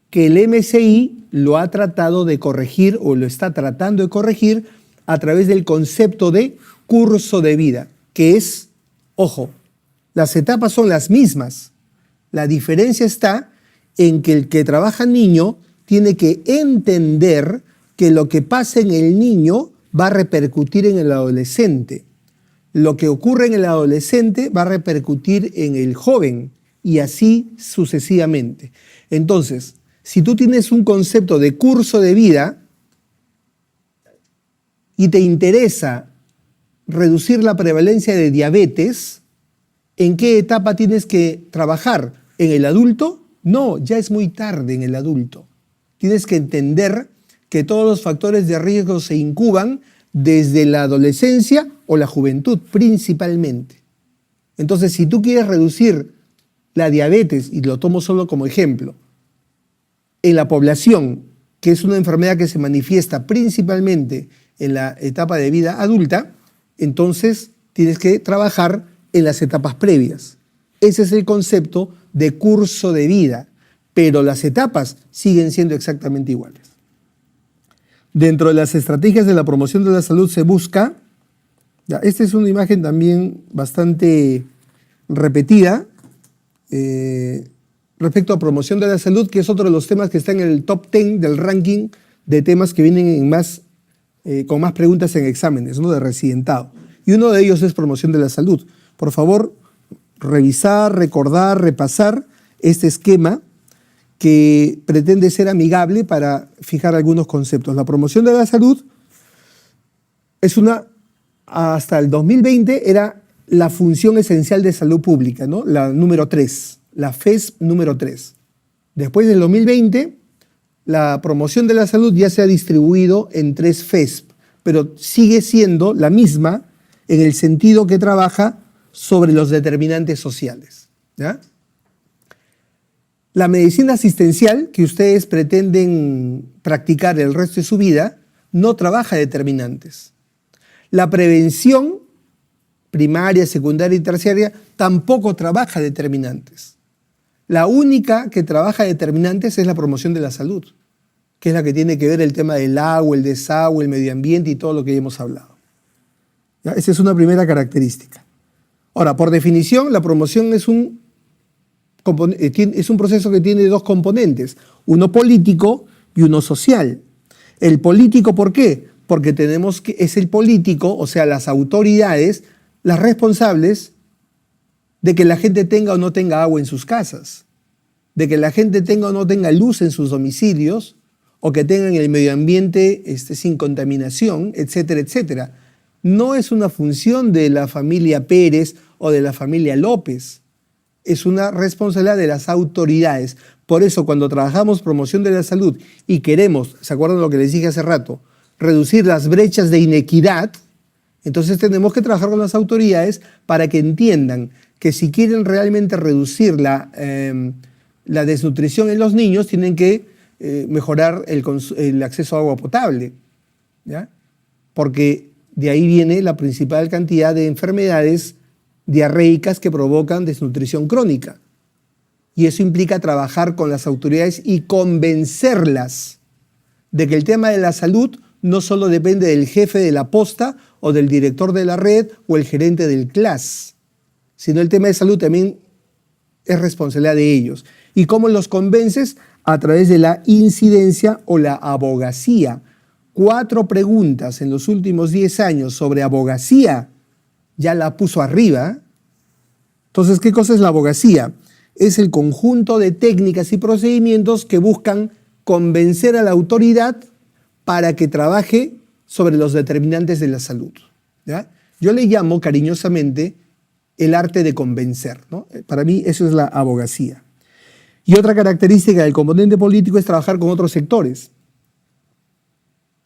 que el MSI lo ha tratado de corregir o lo está tratando de corregir a través del concepto de curso de vida, que es, ojo, las etapas son las mismas. La diferencia está en que el que trabaja niño tiene que entender que lo que pasa en el niño va a repercutir en el adolescente. Lo que ocurre en el adolescente va a repercutir en el joven y así sucesivamente. Entonces, si tú tienes un concepto de curso de vida y te interesa reducir la prevalencia de diabetes, ¿en qué etapa tienes que trabajar? ¿En el adulto? No, ya es muy tarde en el adulto. Tienes que entender que todos los factores de riesgo se incuban desde la adolescencia o la juventud principalmente. Entonces, si tú quieres reducir la diabetes, y lo tomo solo como ejemplo, en la población, que es una enfermedad que se manifiesta principalmente en la etapa de vida adulta, entonces tienes que trabajar en las etapas previas. Ese es el concepto de curso de vida, pero las etapas siguen siendo exactamente iguales. Dentro de las estrategias de la promoción de la salud se busca, esta es una imagen también bastante repetida, respecto a promoción de la salud, que es otro de los temas que está en el top 10 del ranking de temas que vienen con más preguntas en exámenes, ¿no? De residentado. Y uno de ellos es promoción de la salud. Por favor, revisar, recordar, repasar este esquema que pretende ser amigable para fijar algunos conceptos. La promoción de la salud hasta el 2020 era la función esencial de salud pública, ¿no? La número 3, la FES número 3. Después del 2020, la promoción de la salud ya se ha distribuido en 3 FES, pero sigue siendo la misma en el sentido que trabaja sobre los determinantes sociales, ¿ya? La medicina asistencial que ustedes pretenden practicar el resto de su vida no trabaja determinantes. La prevención primaria, secundaria y terciaria tampoco trabaja determinantes. La única que trabaja determinantes es la promoción de la salud, que es la que tiene que ver el tema del agua, el desagüe, el medio ambiente y todo lo que ya hemos hablado. ¿Ya? Esa es una primera característica. Ahora, por definición, la promoción es un proceso que tiene 2 componentes, uno político y uno social. El político, ¿por qué? Porque es el político, o sea, las autoridades, las responsables de que la gente tenga o no tenga agua en sus casas, de que la gente tenga o no tenga luz en sus domicilios, o que tengan el medio ambiente sin contaminación, etcétera, etcétera. No es una función de la familia Pérez o de la familia López. Es una responsabilidad de las autoridades. Por eso, cuando trabajamos promoción de la salud y queremos, ¿se acuerdan de lo que les dije hace rato? Reducir las brechas de inequidad, entonces tenemos que trabajar con las autoridades para que entiendan que si quieren realmente reducir la desnutrición en los niños, tienen que mejorar el acceso a agua potable, ¿ya? Porque de ahí viene la principal cantidad de enfermedades diarreicas que provocan desnutrición crónica. Y eso implica trabajar con las autoridades y convencerlas de que el tema de la salud no solo depende del jefe de la posta o del director de la red o el gerente del CLAS, sino el tema de salud también es responsabilidad de ellos. ¿Y cómo los convences? A través de la incidencia o la abogacía. 4 preguntas en los últimos 10 años sobre abogacía ya la puso arriba. Entonces, ¿qué cosa es la abogacía? Es el conjunto de técnicas y procedimientos que buscan convencer a la autoridad para que trabaje sobre los determinantes de la salud, ¿ya? Yo le llamo cariñosamente el arte de convencer, ¿no? Para mí eso es la abogacía. Y otra característica del componente político es trabajar con otros sectores.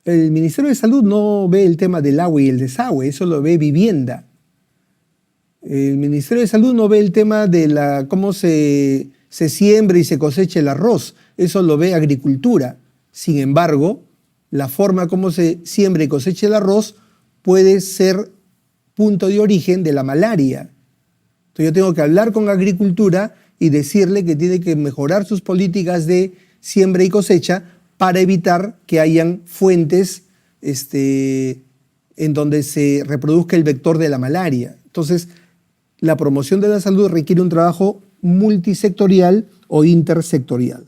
El Ministerio de Salud no ve el tema del agua y el desagüe, eso lo ve vivienda. El Ministerio de Salud no ve el tema de cómo se siembra y se cosecha el arroz, eso lo ve agricultura. Sin embargo, la forma como se siembra y cosecha el arroz puede ser punto de origen de la malaria. Entonces yo tengo que hablar con Agricultura y decirle que tiene que mejorar sus políticas de siembra y cosecha para evitar que hayan fuentes en donde se reproduzca el vector de la malaria. Entonces, la promoción de la salud requiere un trabajo multisectorial o intersectorial.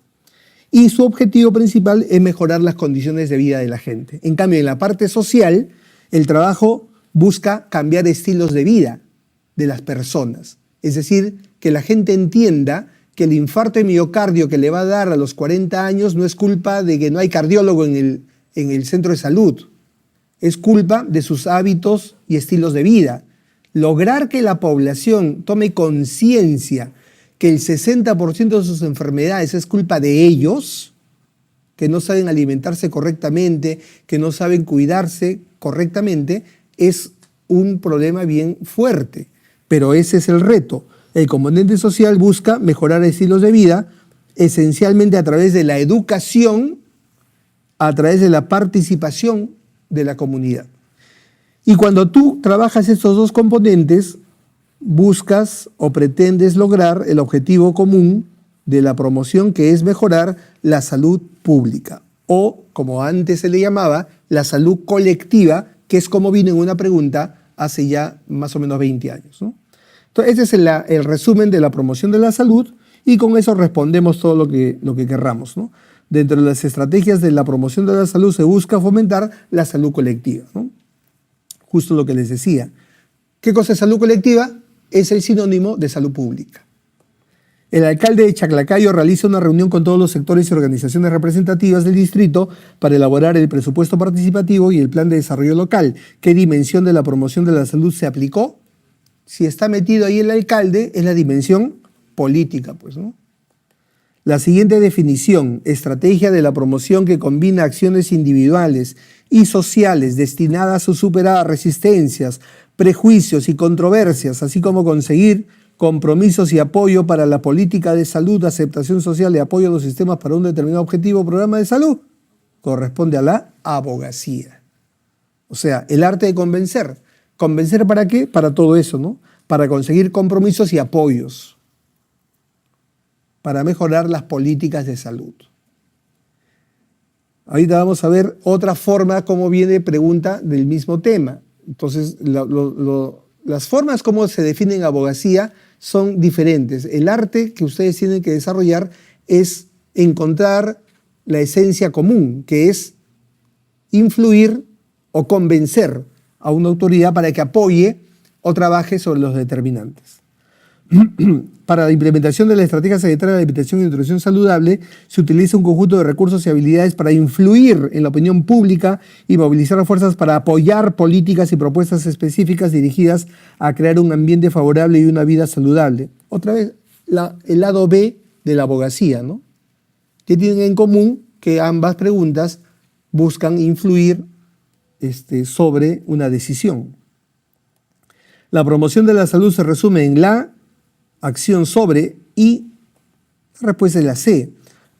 Y su objetivo principal es mejorar las condiciones de vida de la gente. En cambio, en la parte social, el trabajo busca cambiar estilos de vida de las personas. Es decir, que la gente entienda que el infarto de miocardio que le va a dar a los 40 años no es culpa de que no hay cardiólogo en el centro de salud. Es culpa de sus hábitos y estilos de vida. Lograr que la población tome conciencia que el 60% de sus enfermedades es culpa de ellos, que no saben alimentarse correctamente, que no saben cuidarse correctamente, es un problema bien fuerte. Pero ese es el reto. El componente social busca mejorar estilos de vida, esencialmente a través de la educación, a través de la participación de la comunidad. Y cuando tú trabajas estos dos componentes, buscas o pretendes lograr el objetivo común de la promoción, que es mejorar la salud pública, o como antes se le llamaba, la salud colectiva, que es como vino en una pregunta hace ya más o menos 20 años, ¿no? Entonces, ese es el resumen de la promoción de la salud, y con eso respondemos todo lo que querramos, ¿no? Dentro de las estrategias de la promoción de la salud se busca fomentar la salud colectiva, ¿no? Justo lo que les decía. ¿Qué cosa es salud colectiva? Es el sinónimo de salud pública. El alcalde de Chaclacayo realiza una reunión con todos los sectores y organizaciones representativas del distrito para elaborar el presupuesto participativo y el plan de desarrollo local. ¿Qué dimensión de la promoción de la salud se aplicó? Si está metido ahí el alcalde, es la dimensión política, pues, ¿no? La siguiente definición: estrategia de la promoción que combina acciones individuales y sociales destinadas a superar resistencias, prejuicios y controversias, así como conseguir compromisos y apoyo para la política de salud, aceptación social y apoyo a los sistemas para un determinado objetivo o programa de salud, corresponde a la abogacía. O sea, el arte de convencer. ¿Convencer para qué? Para todo eso, ¿no? Para conseguir compromisos y apoyos, para mejorar las políticas de salud. Ahorita vamos a ver otra forma, cómo viene pregunta del mismo tema. Entonces, las formas como se define en abogacía son diferentes. El arte que ustedes tienen que desarrollar es encontrar la esencia común, que es influir o convencer a una autoridad para que apoye o trabaje sobre los determinantes. Para la implementación de la estrategia sanitaria de alimentación y nutrición saludable, se utiliza un conjunto de recursos y habilidades para influir en la opinión pública y movilizar fuerzas para apoyar políticas y propuestas específicas dirigidas a crear un ambiente favorable y una vida saludable. Otra vez, el lado B de la abogacía, ¿no? ¿Qué tienen en común? Que ambas preguntas buscan influir sobre una decisión. La promoción de la salud se resume en la acción sobre, y la respuesta es la C,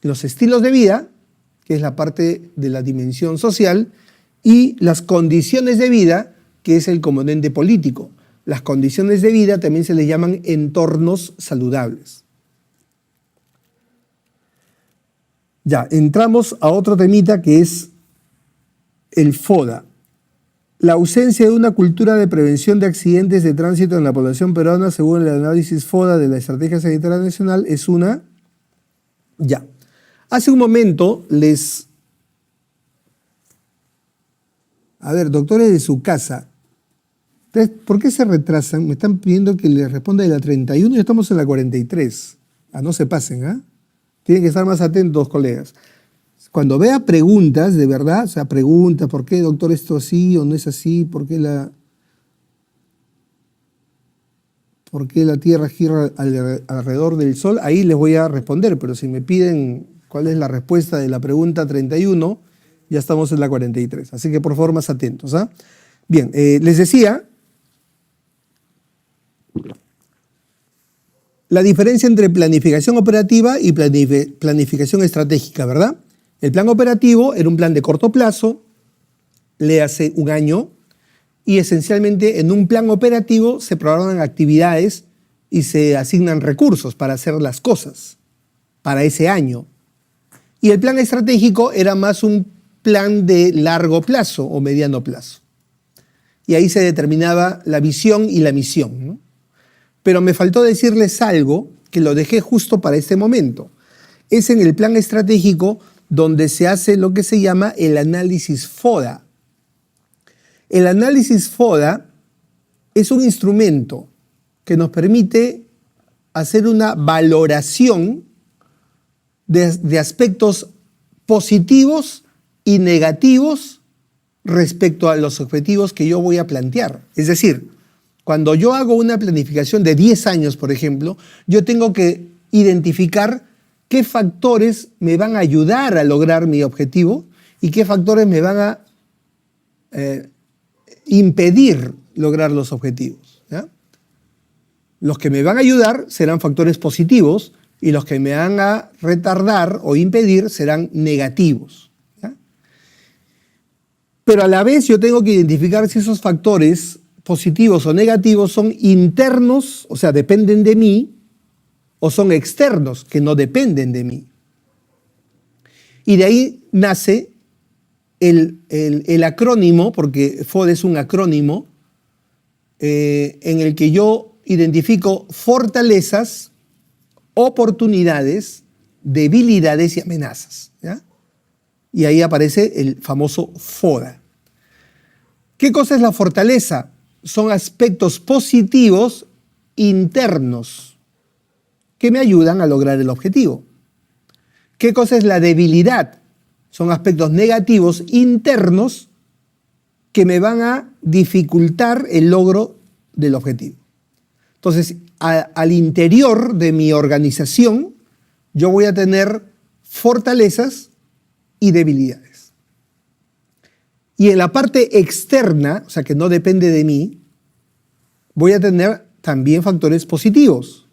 los estilos de vida, que es la parte de la dimensión social, y las condiciones de vida, que es el componente político. Las condiciones de vida también se les llaman entornos saludables. Ya, entramos a otro temita que es el FODA. La ausencia de una cultura de prevención de accidentes de tránsito en la población peruana, según el análisis FODA de la Estrategia Sanitaria Nacional, es una... Ya. Hace un momento les... A ver, doctores de su casa, ¿por qué se retrasan? Me están pidiendo que les responda de la 31 y estamos en la 43. No se pasen, ¿ah? Tienen que estar más atentos, colegas. Cuando vea preguntas, de verdad, o sea, preguntas, ¿por qué, doctor, esto así o no es así? ¿Por qué la Tierra gira alrededor del Sol? Ahí les voy a responder, pero si me piden cuál es la respuesta de la pregunta 31, ya estamos en la 43. Así que, por favor, más atentos, ¿ah? Bien, les decía la diferencia entre planificación operativa y planificación estratégica, ¿verdad? El plan operativo era un plan de corto plazo, le hace un año, y esencialmente en un plan operativo se programan actividades y se asignan recursos para hacer las cosas para ese año. Y el plan estratégico era más un plan de largo plazo o mediano plazo. Y ahí se determinaba la visión y la misión, ¿no? Pero me faltó decirles algo que lo dejé justo para este momento. Es en el plan estratégico donde se hace lo que se llama el análisis FODA. El análisis FODA es un instrumento que nos permite hacer una valoración de aspectos positivos y negativos respecto a los objetivos que yo voy a plantear. Es decir, cuando yo hago una planificación de 10 años, por ejemplo, yo tengo que identificar qué factores me van a ayudar a lograr mi objetivo y qué factores me van a impedir lograr los objetivos, ¿ya? Los que me van a ayudar serán factores positivos y los que me van a retardar o impedir serán negativos, ¿ya? Pero a la vez yo tengo que identificar si esos factores positivos o negativos son internos, o sea, dependen de mí, o son externos, que no dependen de mí. Y de ahí nace el acrónimo, porque FODA es un acrónimo, en el que yo identifico fortalezas, oportunidades, debilidades y amenazas, ¿ya? Y ahí aparece el famoso FODA. ¿Qué cosa es la fortaleza? Son aspectos positivos internos que me ayudan a lograr el objetivo. ¿Qué cosa es la debilidad? Son aspectos negativos internos que me van a dificultar el logro del objetivo. Entonces, al interior de mi organización, yo voy a tener fortalezas y debilidades. Y en la parte externa, o sea, que no depende de mí, voy a tener también factores positivos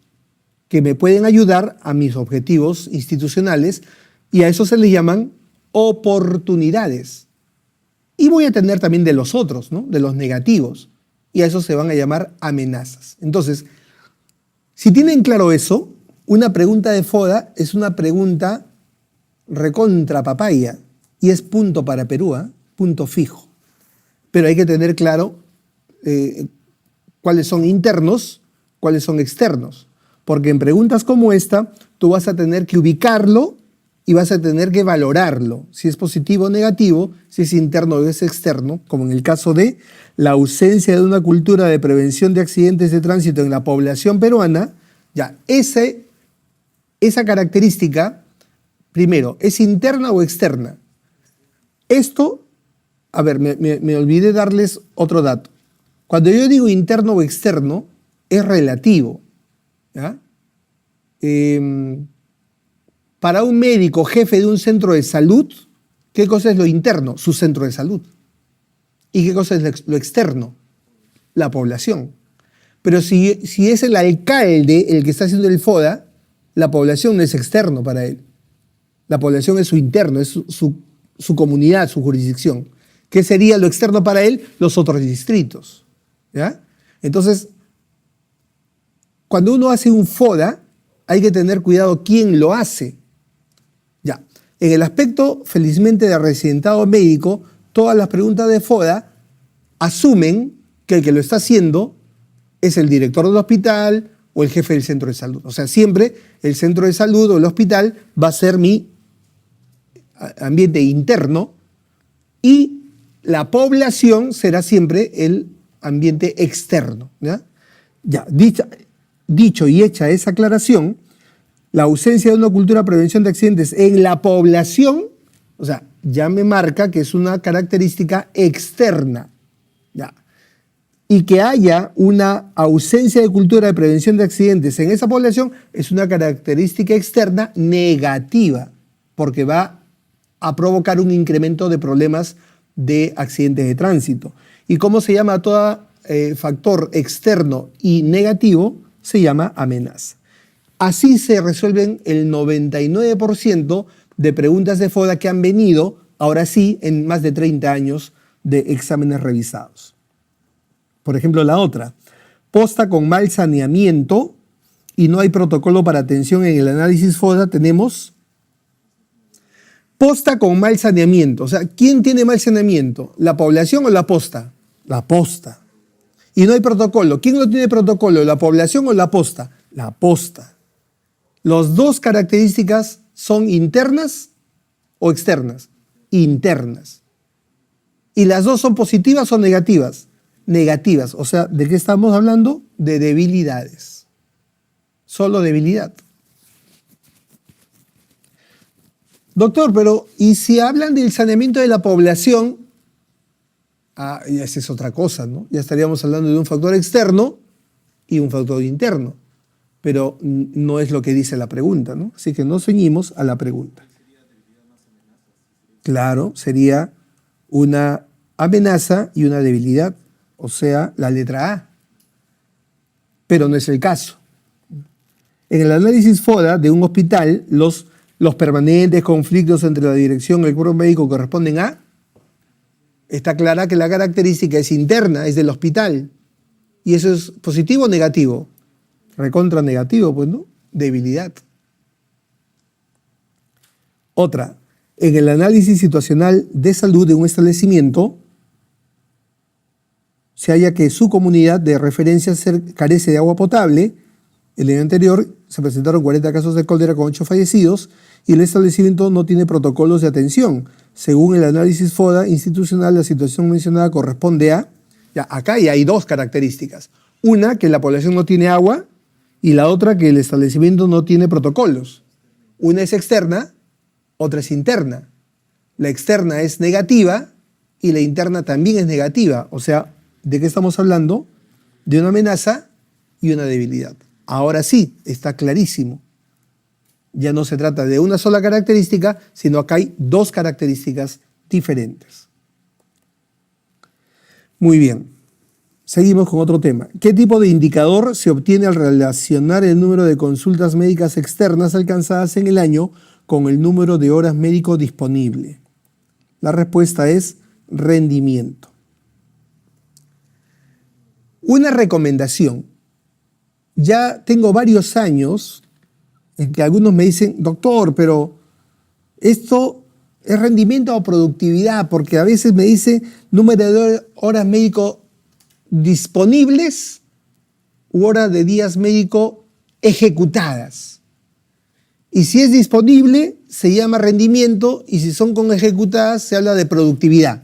que me pueden ayudar a mis objetivos institucionales, y a eso se le llaman oportunidades. Y voy a tener también de los otros, ¿no? De los negativos, y a eso se van a llamar amenazas. Entonces, si tienen claro eso, una pregunta de FODA es una pregunta recontra papaya, y es punto para Perú, ¿eh? Punto fijo. Pero hay que tener claro cuáles son internos, cuáles son externos. Porque en preguntas como esta, tú vas a tener que ubicarlo y vas a tener que valorarlo, si es positivo o negativo, si es interno o es externo, como en el caso de la ausencia de una cultura de prevención de accidentes de tránsito en la población peruana. Ya, esa característica, primero, ¿es interna o externa? Esto, a ver, me olvidé darles otro dato. Cuando yo digo interno o externo, es relativo, ¿ya? Para un médico jefe de un centro de salud, ¿qué cosa es lo interno? Su centro de salud. ¿Y qué cosa es lo externo? La población. Pero si es el alcalde el que está haciendo el FODA, la población no es externo para él. La población es su interno, es su comunidad, su jurisdicción. ¿Qué sería lo externo para él? Los otros distritos, ¿ya? Entonces, cuando uno hace un FODA, hay que tener cuidado quién lo hace. Ya. En el aspecto, felizmente, de residentado médico, todas las preguntas de FODA asumen que el que lo está haciendo es el director del hospital o el jefe del centro de salud. O sea, siempre el centro de salud o el hospital va a ser mi ambiente interno y la población será siempre el ambiente externo, ¿ya? Ya, dicho y hecha esa aclaración, la ausencia de una cultura de prevención de accidentes en la población, o sea, ya me marca que es una característica externa, ¿ya? Y que haya una ausencia de cultura de prevención de accidentes en esa población es una característica externa negativa, porque va a provocar un incremento de problemas de accidentes de tránsito. ¿Y cómo se llama todo factor externo y negativo? Se llama amenaza. Así se resuelven el 99% de preguntas de FODA que han venido, ahora sí, en más de 30 años de exámenes revisados. Por ejemplo, la otra, posta con mal saneamiento y no hay protocolo para atención en el análisis FODA, tenemos posta con mal saneamiento. O sea, ¿quién tiene mal saneamiento? ¿La población o la posta? La posta. Y no hay protocolo. ¿Quién no tiene protocolo? ¿La población o la posta? La posta. Las dos características son internas o externas. Internas. ¿Y las dos son positivas o negativas? Negativas. O sea, ¿de qué estamos hablando? De debilidades. Solo debilidad. Doctor, pero ¿y si hablan del saneamiento de la población? Esa es otra cosa, ¿no? Ya estaríamos hablando de un factor externo y un factor interno. Pero no es lo que dice la pregunta, ¿no? Así que nos ceñimos a la pregunta. Claro, sería una amenaza y una debilidad, o sea, la letra A. Pero no es el caso. En el análisis FODA de un hospital, los permanentes conflictos entre la dirección y el cuerpo médico corresponden a... Está clara que la característica es interna, es del hospital. ¿Y eso es positivo o negativo? Recontra negativo, pues, ¿no? Debilidad. Otra, en el análisis situacional de salud de un establecimiento, se halla que su comunidad de referencia carece de agua potable. El año anterior se presentaron 40 casos de cólera con 8 fallecidos y el establecimiento no tiene protocolos de atención. Según el análisis FODA institucional, la situación mencionada corresponde a... Ya, acá ya hay dos características. Una, que la población no tiene agua, y la otra, que el establecimiento no tiene protocolos. Una es externa, otra es interna. La externa es negativa y la interna también es negativa. O sea, ¿de qué estamos hablando? De una amenaza y una debilidad. Ahora sí, está clarísimo. Ya no se trata de una sola característica, sino acá hay dos características diferentes. Muy bien. Seguimos con otro tema. ¿Qué tipo de indicador se obtiene al relacionar el número de consultas médicas externas alcanzadas en el año con el número de horas médico disponible? La respuesta es rendimiento. Una recomendación. Ya tengo varios años en que algunos me dicen, doctor, pero esto es rendimiento o productividad, porque a veces me dice número de horas médico disponibles u horas de días médico ejecutadas. Y si es disponible, se llama rendimiento, y si son con ejecutadas, se habla de productividad.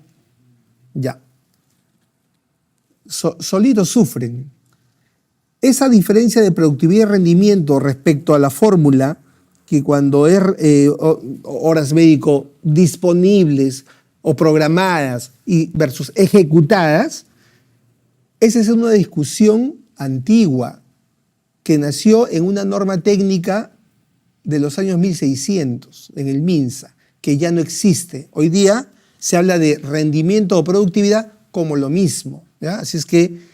Ya. Solitos sufren. Esa diferencia de productividad y rendimiento respecto a la fórmula, que cuando es horas médico disponibles o programadas y versus ejecutadas, esa es una discusión antigua que nació en una norma técnica de los años 1600, en el MINSA, que ya no existe. Hoy día se habla de rendimiento o productividad como lo mismo, ¿ya? Así es que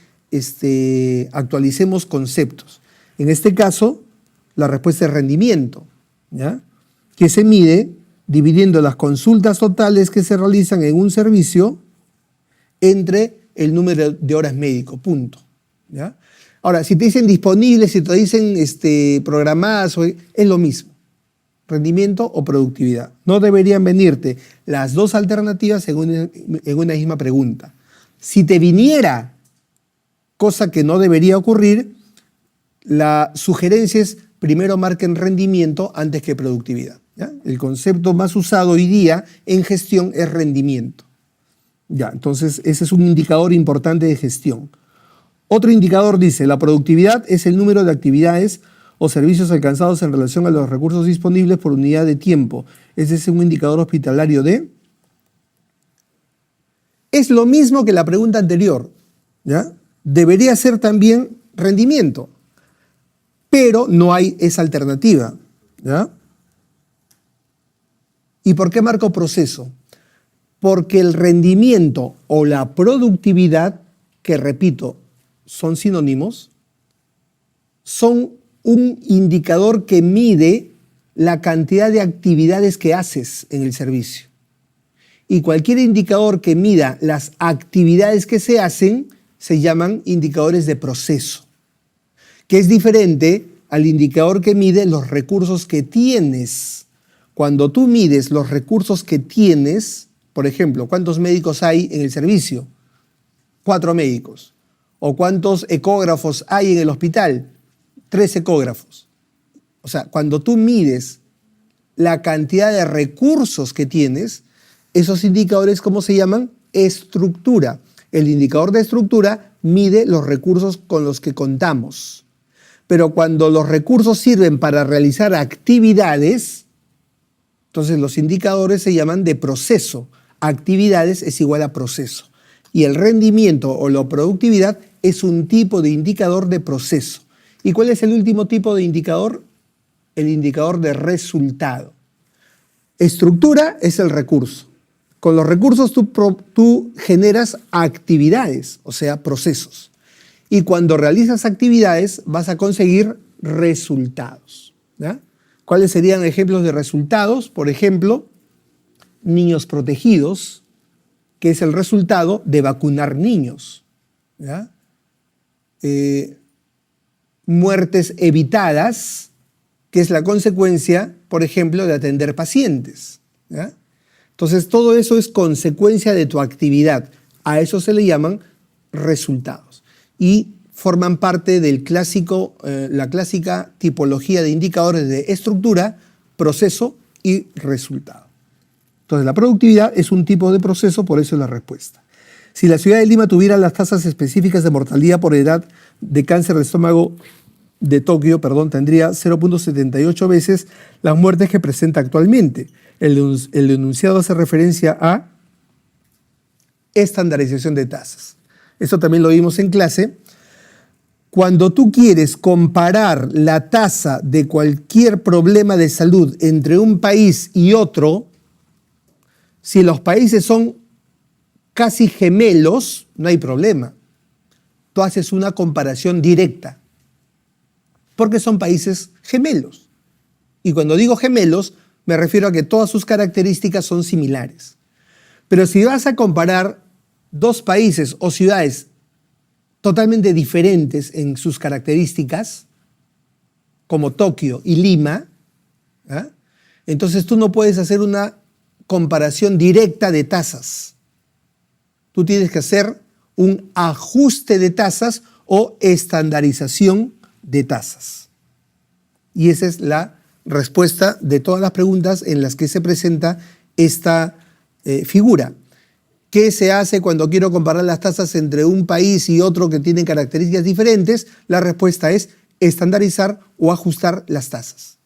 actualicemos conceptos. En este caso, la respuesta es rendimiento, ¿ya? Que se mide dividiendo las consultas totales que se realizan en un servicio entre el número de horas médico, punto, ¿ya? Ahora, si te dicen disponibles, si te dicen programadas, es lo mismo, rendimiento o productividad. No deberían venirte las dos alternativas en una misma pregunta. Si te viniera, cosa que no debería ocurrir, la sugerencia es primero marquen rendimiento antes que productividad, ¿ya? El concepto más usado hoy día en gestión es rendimiento. Ya, entonces ese es un indicador importante de gestión. Otro indicador dice, la productividad es el número de actividades o servicios alcanzados en relación a los recursos disponibles por unidad de tiempo. Ese es un indicador hospitalario de... Es lo mismo que la pregunta anterior, ¿ya? Debería ser también rendimiento, pero no hay esa alternativa, ¿ya? ¿Y por qué marco proceso? Porque el rendimiento o la productividad, que repito, son sinónimos, son un indicador que mide la cantidad de actividades que haces en el servicio. Y cualquier indicador que mida las actividades que se hacen se llaman indicadores de proceso, que es diferente al indicador que mide los recursos que tienes. Cuando tú mides los recursos que tienes, por ejemplo, ¿cuántos médicos hay en el servicio? 4 médicos. ¿O cuántos ecógrafos hay en el hospital? 3 ecógrafos. O sea, cuando tú mides la cantidad de recursos que tienes, esos indicadores, ¿cómo se llaman? Estructura. El indicador de estructura mide los recursos con los que contamos. Pero cuando los recursos sirven para realizar actividades, entonces los indicadores se llaman de proceso. Actividades es igual a proceso. Y el rendimiento o la productividad es un tipo de indicador de proceso. ¿Y cuál es el último tipo de indicador? El indicador de resultado. Estructura es el recurso. Con los recursos tú generas actividades, o sea, procesos. Y cuando realizas actividades vas a conseguir resultados, ¿ya? ¿Cuáles serían ejemplos de resultados? Por ejemplo, niños protegidos, que es el resultado de vacunar niños, ¿ya? Muertes evitadas, que es la consecuencia, por ejemplo, de atender pacientes, ¿ya? Entonces, todo eso es consecuencia de tu actividad. A eso se le llaman resultados. Y forman parte del la clásica tipología de indicadores de estructura, proceso y resultado. Entonces, la productividad es un tipo de proceso, por eso es la respuesta. Si la ciudad de Lima tuviera las tasas específicas de mortalidad por edad de cáncer de estómago de Tokio, tendría 0.78 veces las muertes que presenta actualmente. El enunciado hace referencia a estandarización de tasas. Esto también lo vimos en clase. Cuando tú quieres comparar la tasa de cualquier problema de salud entre un país y otro, si los países son casi gemelos, no hay problema. Tú haces una comparación directa, porque son países gemelos. Y cuando digo gemelos, me refiero a que todas sus características son similares. Pero si vas a comparar 2 países o ciudades totalmente diferentes en sus características, como Tokio y Lima, ¿eh? Entonces tú no puedes hacer una comparación directa de tasas. Tú tienes que hacer un ajuste de tasas o estandarización de tasas. Y esa es la respuesta de todas las preguntas en las que se presenta esta figura. ¿Qué se hace cuando quiero comparar las tasas entre un país y otro que tienen características diferentes? La respuesta es estandarizar o ajustar las tasas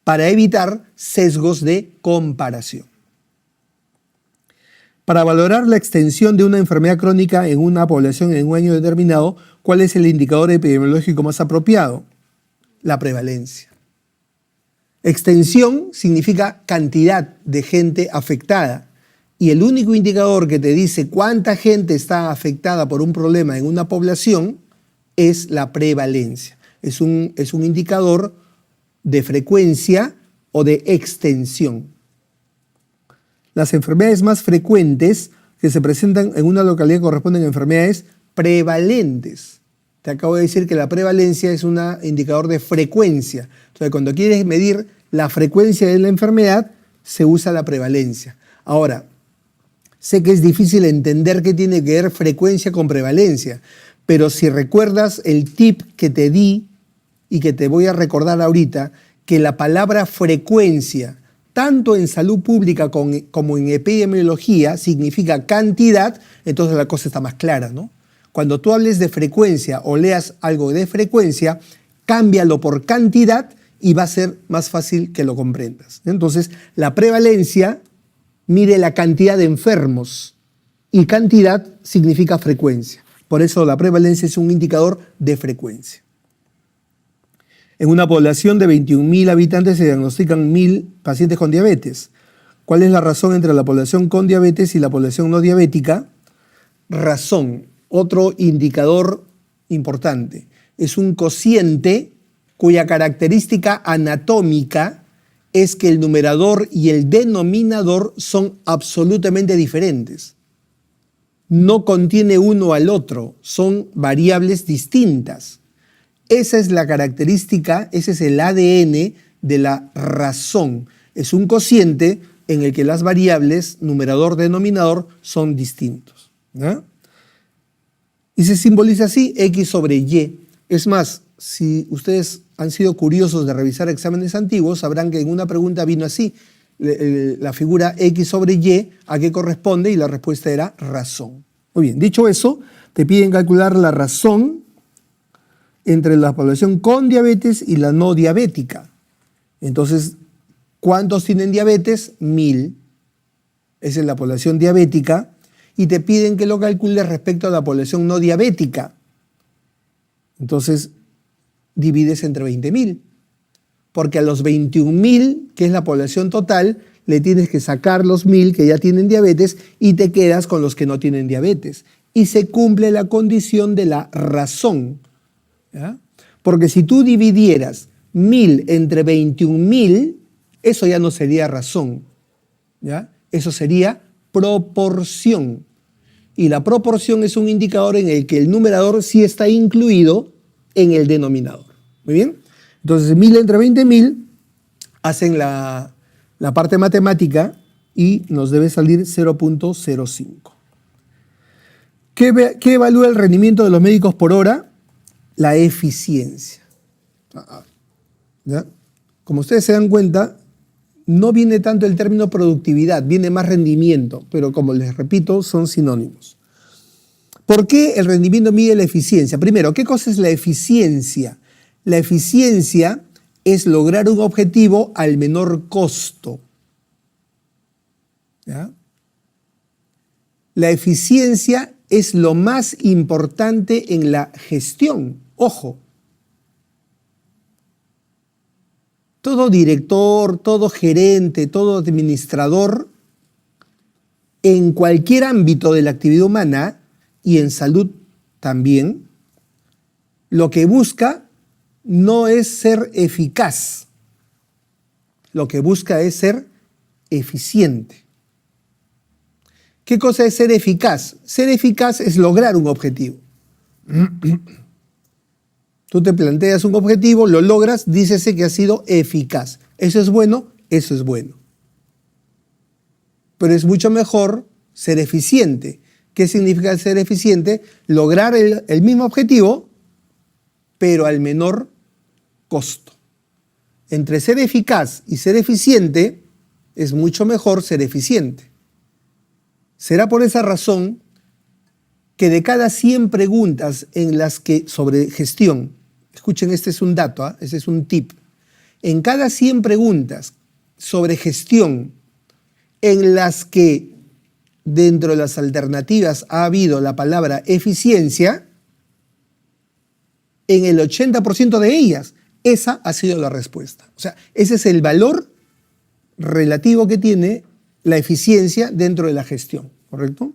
para evitar sesgos de comparación. Para valorar la extensión de una enfermedad crónica en una población en un año determinado, ¿cuál es el indicador epidemiológico más apropiado? La prevalencia. Extensión significa cantidad de gente afectada. Y el único indicador que te dice cuánta gente está afectada por un problema en una población es la prevalencia. Es un indicador de frecuencia o de extensión. Las enfermedades más frecuentes que se presentan en una localidad corresponden a enfermedades prevalentes. Te acabo de decir que la prevalencia es un indicador de frecuencia. Entonces, cuando quieres medir la frecuencia de la enfermedad, se usa la prevalencia. Ahora, sé que es difícil entender qué tiene que ver frecuencia con prevalencia, pero si recuerdas el tip que te di y que te voy a recordar ahorita, que la palabra frecuencia, tanto en salud pública como en epidemiología, significa cantidad, entonces la cosa está más clara, ¿no? Cuando tú hables de frecuencia o leas algo de frecuencia, cámbialo por cantidad y va a ser más fácil que lo comprendas. Entonces, la prevalencia mide la cantidad de enfermos y cantidad significa frecuencia. Por eso la prevalencia es un indicador de frecuencia. En una población de 21.000 habitantes se diagnostican 1.000 pacientes con diabetes. ¿Cuál es la razón entre la población con diabetes y la población no diabética? Razón, otro indicador importante. Es un cociente cuya característica anatómica es que el numerador y el denominador son absolutamente diferentes. no contiene uno al otro, son variables distintas. Esa es la característica, ese es el ADN de la razón. Es un cociente en el que las variables, numerador, denominador, son distintos, ¿no? Y se simboliza así X sobre Y. Es más, si ustedes han sido curiosos de revisar exámenes antiguos, sabrán que en una pregunta vino así, la figura X sobre Y, ¿a qué corresponde? Y la respuesta era razón. Muy bien, dicho eso, te piden calcular la razón entre la población con diabetes y la no diabética. Entonces, ¿cuántos tienen diabetes? 1000. Esa es la población diabética. Y te piden que lo calcules respecto a la población no diabética. Entonces, divides entre 20.000. Porque a los 21.000, que es la población total, le tienes que sacar los 1.000 que ya tienen diabetes y te quedas con los que no tienen diabetes. Y se cumple la condición de la razón, ¿ya? Porque si tú dividieras 1.000 entre 21.000, eso ya no sería razón, ¿ya? Eso sería proporción. Y la proporción es un indicador en el que el numerador sí está incluido en el denominador. ¿Muy bien? Entonces, 1.000 entre 20.000 hacen la parte matemática y nos debe salir 0.05. ¿Qué evalúa el rendimiento de los médicos por hora? La eficiencia. ¿Ya? Como ustedes se dan cuenta, no viene tanto el término productividad, viene más rendimiento, pero como les repito, son sinónimos. ¿Por qué el rendimiento mide la eficiencia? Primero, ¿qué cosa es la eficiencia? La eficiencia es lograr un objetivo al menor costo. ¿Ya? La eficiencia es lo más importante en la gestión. Ojo. Todo director, todo gerente, todo administrador, en cualquier ámbito de la actividad humana y en salud también, lo que busca no es ser eficaz, lo que busca es ser eficiente. ¿Qué cosa es ser eficaz? Ser eficaz es lograr un objetivo. Tú te planteas un objetivo, lo logras, dícese que has sido eficaz. ¿Eso es bueno? Eso es bueno. Pero es mucho mejor ser eficiente. ¿Qué significa ser eficiente? Lograr el mismo objetivo, pero al menor costo. Entre ser eficaz y ser eficiente, es mucho mejor ser eficiente. Será por esa razón que de cada 100 preguntas en las que sobre gestión, escuchen, este es un dato, este es un tip, en cada 100 preguntas sobre gestión en las que dentro de las alternativas ha habido la palabra eficiencia, en el 80% de ellas, esa ha sido la respuesta. O sea, ese es el valor relativo que tiene la eficiencia dentro de la gestión, ¿correcto?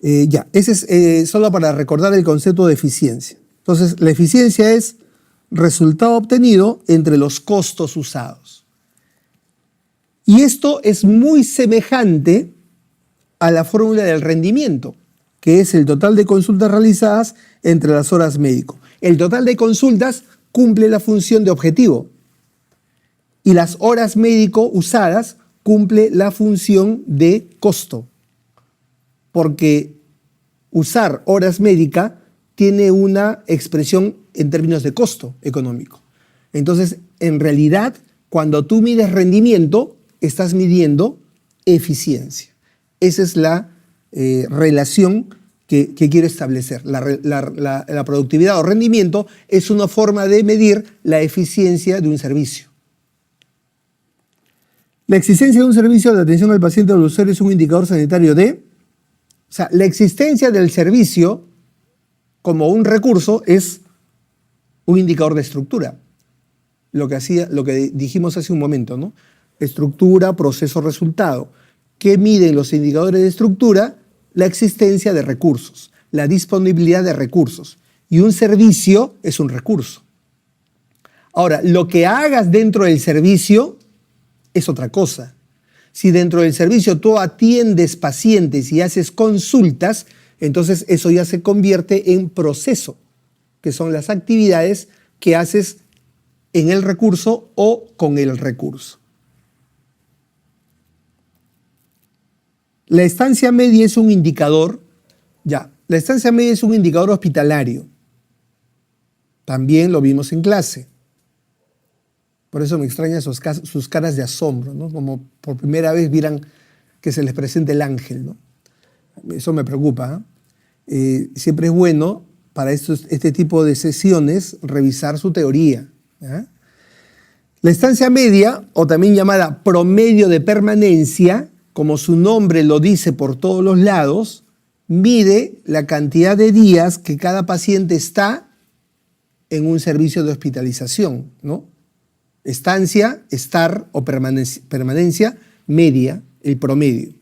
Ese es solo para recordar el concepto de eficiencia. Entonces, la eficiencia es resultado obtenido entre los costos usados. Y esto es muy semejante a la fórmula del rendimiento, que es el total de consultas realizadas entre las horas médico. El total de consultas cumple la función de objetivo y las horas médico usadas cumple la función de costo, porque usar horas médica tiene una expresión en términos de costo económico. Entonces, en realidad, cuando tú mides rendimiento, estás midiendo eficiencia. Esa es la relación que quiero establecer. La productividad o rendimiento es una forma de medir la eficiencia de un servicio. La existencia de un servicio de atención al paciente o al usuario es un indicador sanitario de... O sea, la existencia del servicio como un recurso es un indicador de estructura. Lo que dijimos hace un momento, ¿no? Estructura, proceso, resultado. ¿Qué miden los indicadores de estructura? La existencia de recursos, la disponibilidad de recursos. Y un servicio es un recurso. Ahora, lo que hagas dentro del servicio es otra cosa. Si dentro del servicio tú atiendes pacientes y haces consultas, entonces eso ya se convierte en proceso, que son las actividades que haces en el recurso o con el recurso. La estancia media es un indicador, la estancia media es un indicador hospitalario. También lo vimos en clase. Por eso me extraña sus caras de asombro, ¿no? Como por primera vez vieran que se les presente el ángel, ¿no? Eso me preocupa, ¿eh? Siempre es bueno para este tipo de sesiones revisar su teoría, ¿eh? La estancia media, o también llamada promedio de permanencia, como su nombre lo dice por todos los lados, mide la cantidad de días que cada paciente está en un servicio de hospitalización, ¿no? Estancia, estar o permanencia media, el promedio,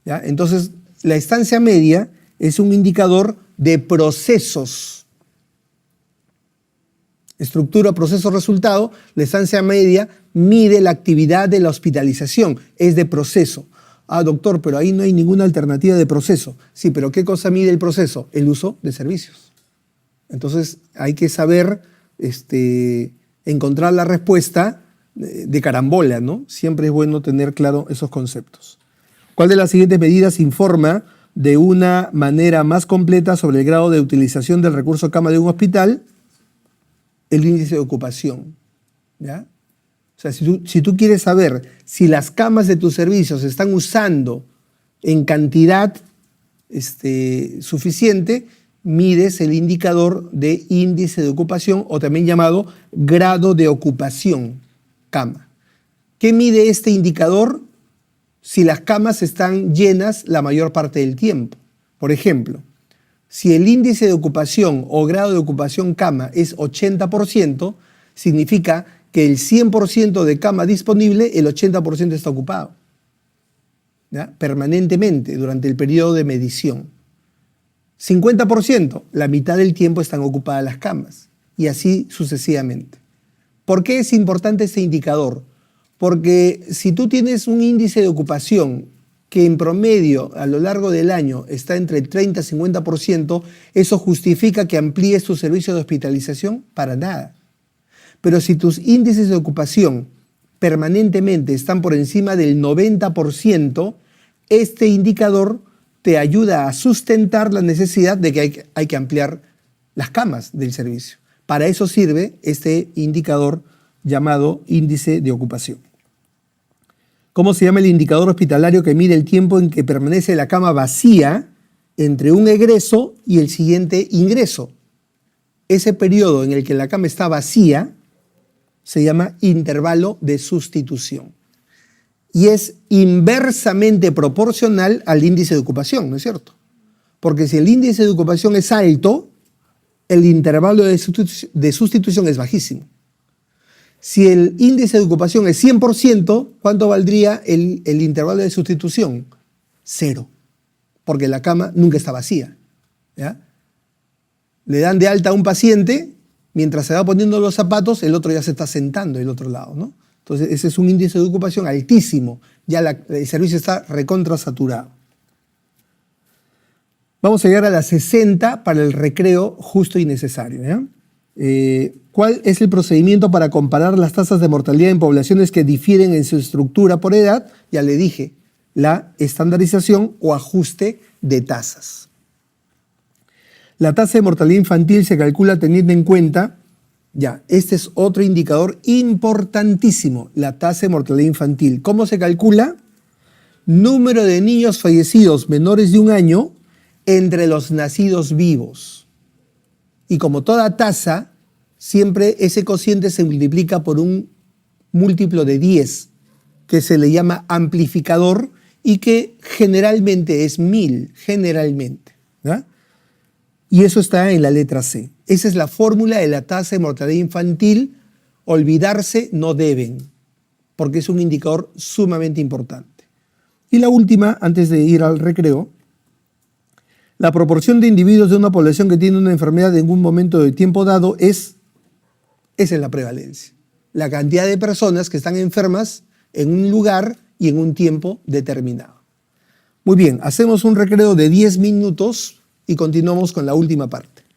¿ya? Entonces, la estancia media es un indicador de procesos. Estructura, proceso, resultado. La estancia media mide la actividad de la hospitalización, es de proceso. Ah, doctor, pero ahí no hay ninguna alternativa de proceso. Sí, pero ¿qué cosa mide el proceso? El uso de servicios. Entonces, hay que saber encontrar la respuesta de carambola, ¿no? Siempre es bueno tener claro esos conceptos. ¿Cuál de las siguientes medidas informa de una manera más completa sobre el grado de utilización del recurso cama de un hospital? El índice de ocupación, ¿ya? O sea, si tú quieres saber si las camas de tus servicios se están usando en cantidad suficiente, mides el indicador de índice de ocupación, o también llamado grado de ocupación, cama. ¿Qué mide este indicador? Si las camas están llenas la mayor parte del tiempo. Por ejemplo, si el índice de ocupación o grado de ocupación cama es 80%, significa que el 100% de cama disponible, el 80% está ocupado, ¿ya? Permanentemente durante el periodo de medición. 50%, la mitad del tiempo están ocupadas las camas, y así sucesivamente. ¿Por qué es importante este indicador? Porque si tú tienes un índice de ocupación que en promedio a lo largo del año está entre el 30 y 50%, ¿eso justifica que amplíes tu servicio de hospitalización? Para nada. Pero si tus índices de ocupación permanentemente están por encima del 90%, este indicador te ayuda a sustentar la necesidad de que hay que ampliar las camas del servicio. Para eso sirve este indicador llamado índice de ocupación. ¿Cómo se llama el indicador hospitalario que mide el tiempo en que permanece la cama vacía entre un egreso y el siguiente ingreso? Ese periodo en el que la cama está vacía se llama intervalo de sustitución. Y es inversamente proporcional al índice de ocupación, ¿no es cierto? Porque si el índice de ocupación es alto, el intervalo de sustitución es bajísimo. Si el índice de ocupación es 100%, ¿cuánto valdría el intervalo de sustitución? 0, porque la cama nunca está vacía, ¿ya? Le dan de alta a un paciente, mientras se va poniendo los zapatos, el otro ya se está sentando del otro lado, ¿no? Entonces, ese es un índice de ocupación altísimo. Ya el servicio está recontrasaturado. Vamos a llegar a las 60 para el recreo justo y necesario, ¿ya? ¿Cuál es el procedimiento para comparar las tasas de mortalidad en poblaciones que difieren en su estructura por edad? Ya le dije, la estandarización o ajuste de tasas. La tasa de mortalidad infantil se calcula teniendo en cuenta, este es otro indicador importantísimo, la tasa de mortalidad infantil. ¿Cómo se calcula? Número de niños fallecidos menores de 1 año entre los nacidos vivos. Y como toda tasa, siempre ese cociente se multiplica por un múltiplo de 10, que se le llama amplificador y que generalmente es 1000, generalmente, ¿ya? Y eso está en la letra C. Esa es la fórmula de la tasa de mortalidad infantil. Olvidarse no deben, porque es un indicador sumamente importante. Y la última, antes de ir al recreo, la proporción de individuos de una población que tiene una enfermedad en un momento de tiempo dado esa es la prevalencia. La cantidad de personas que están enfermas en un lugar y en un tiempo determinado. Muy bien, hacemos un recreo de 10 minutos y continuamos con la última parte.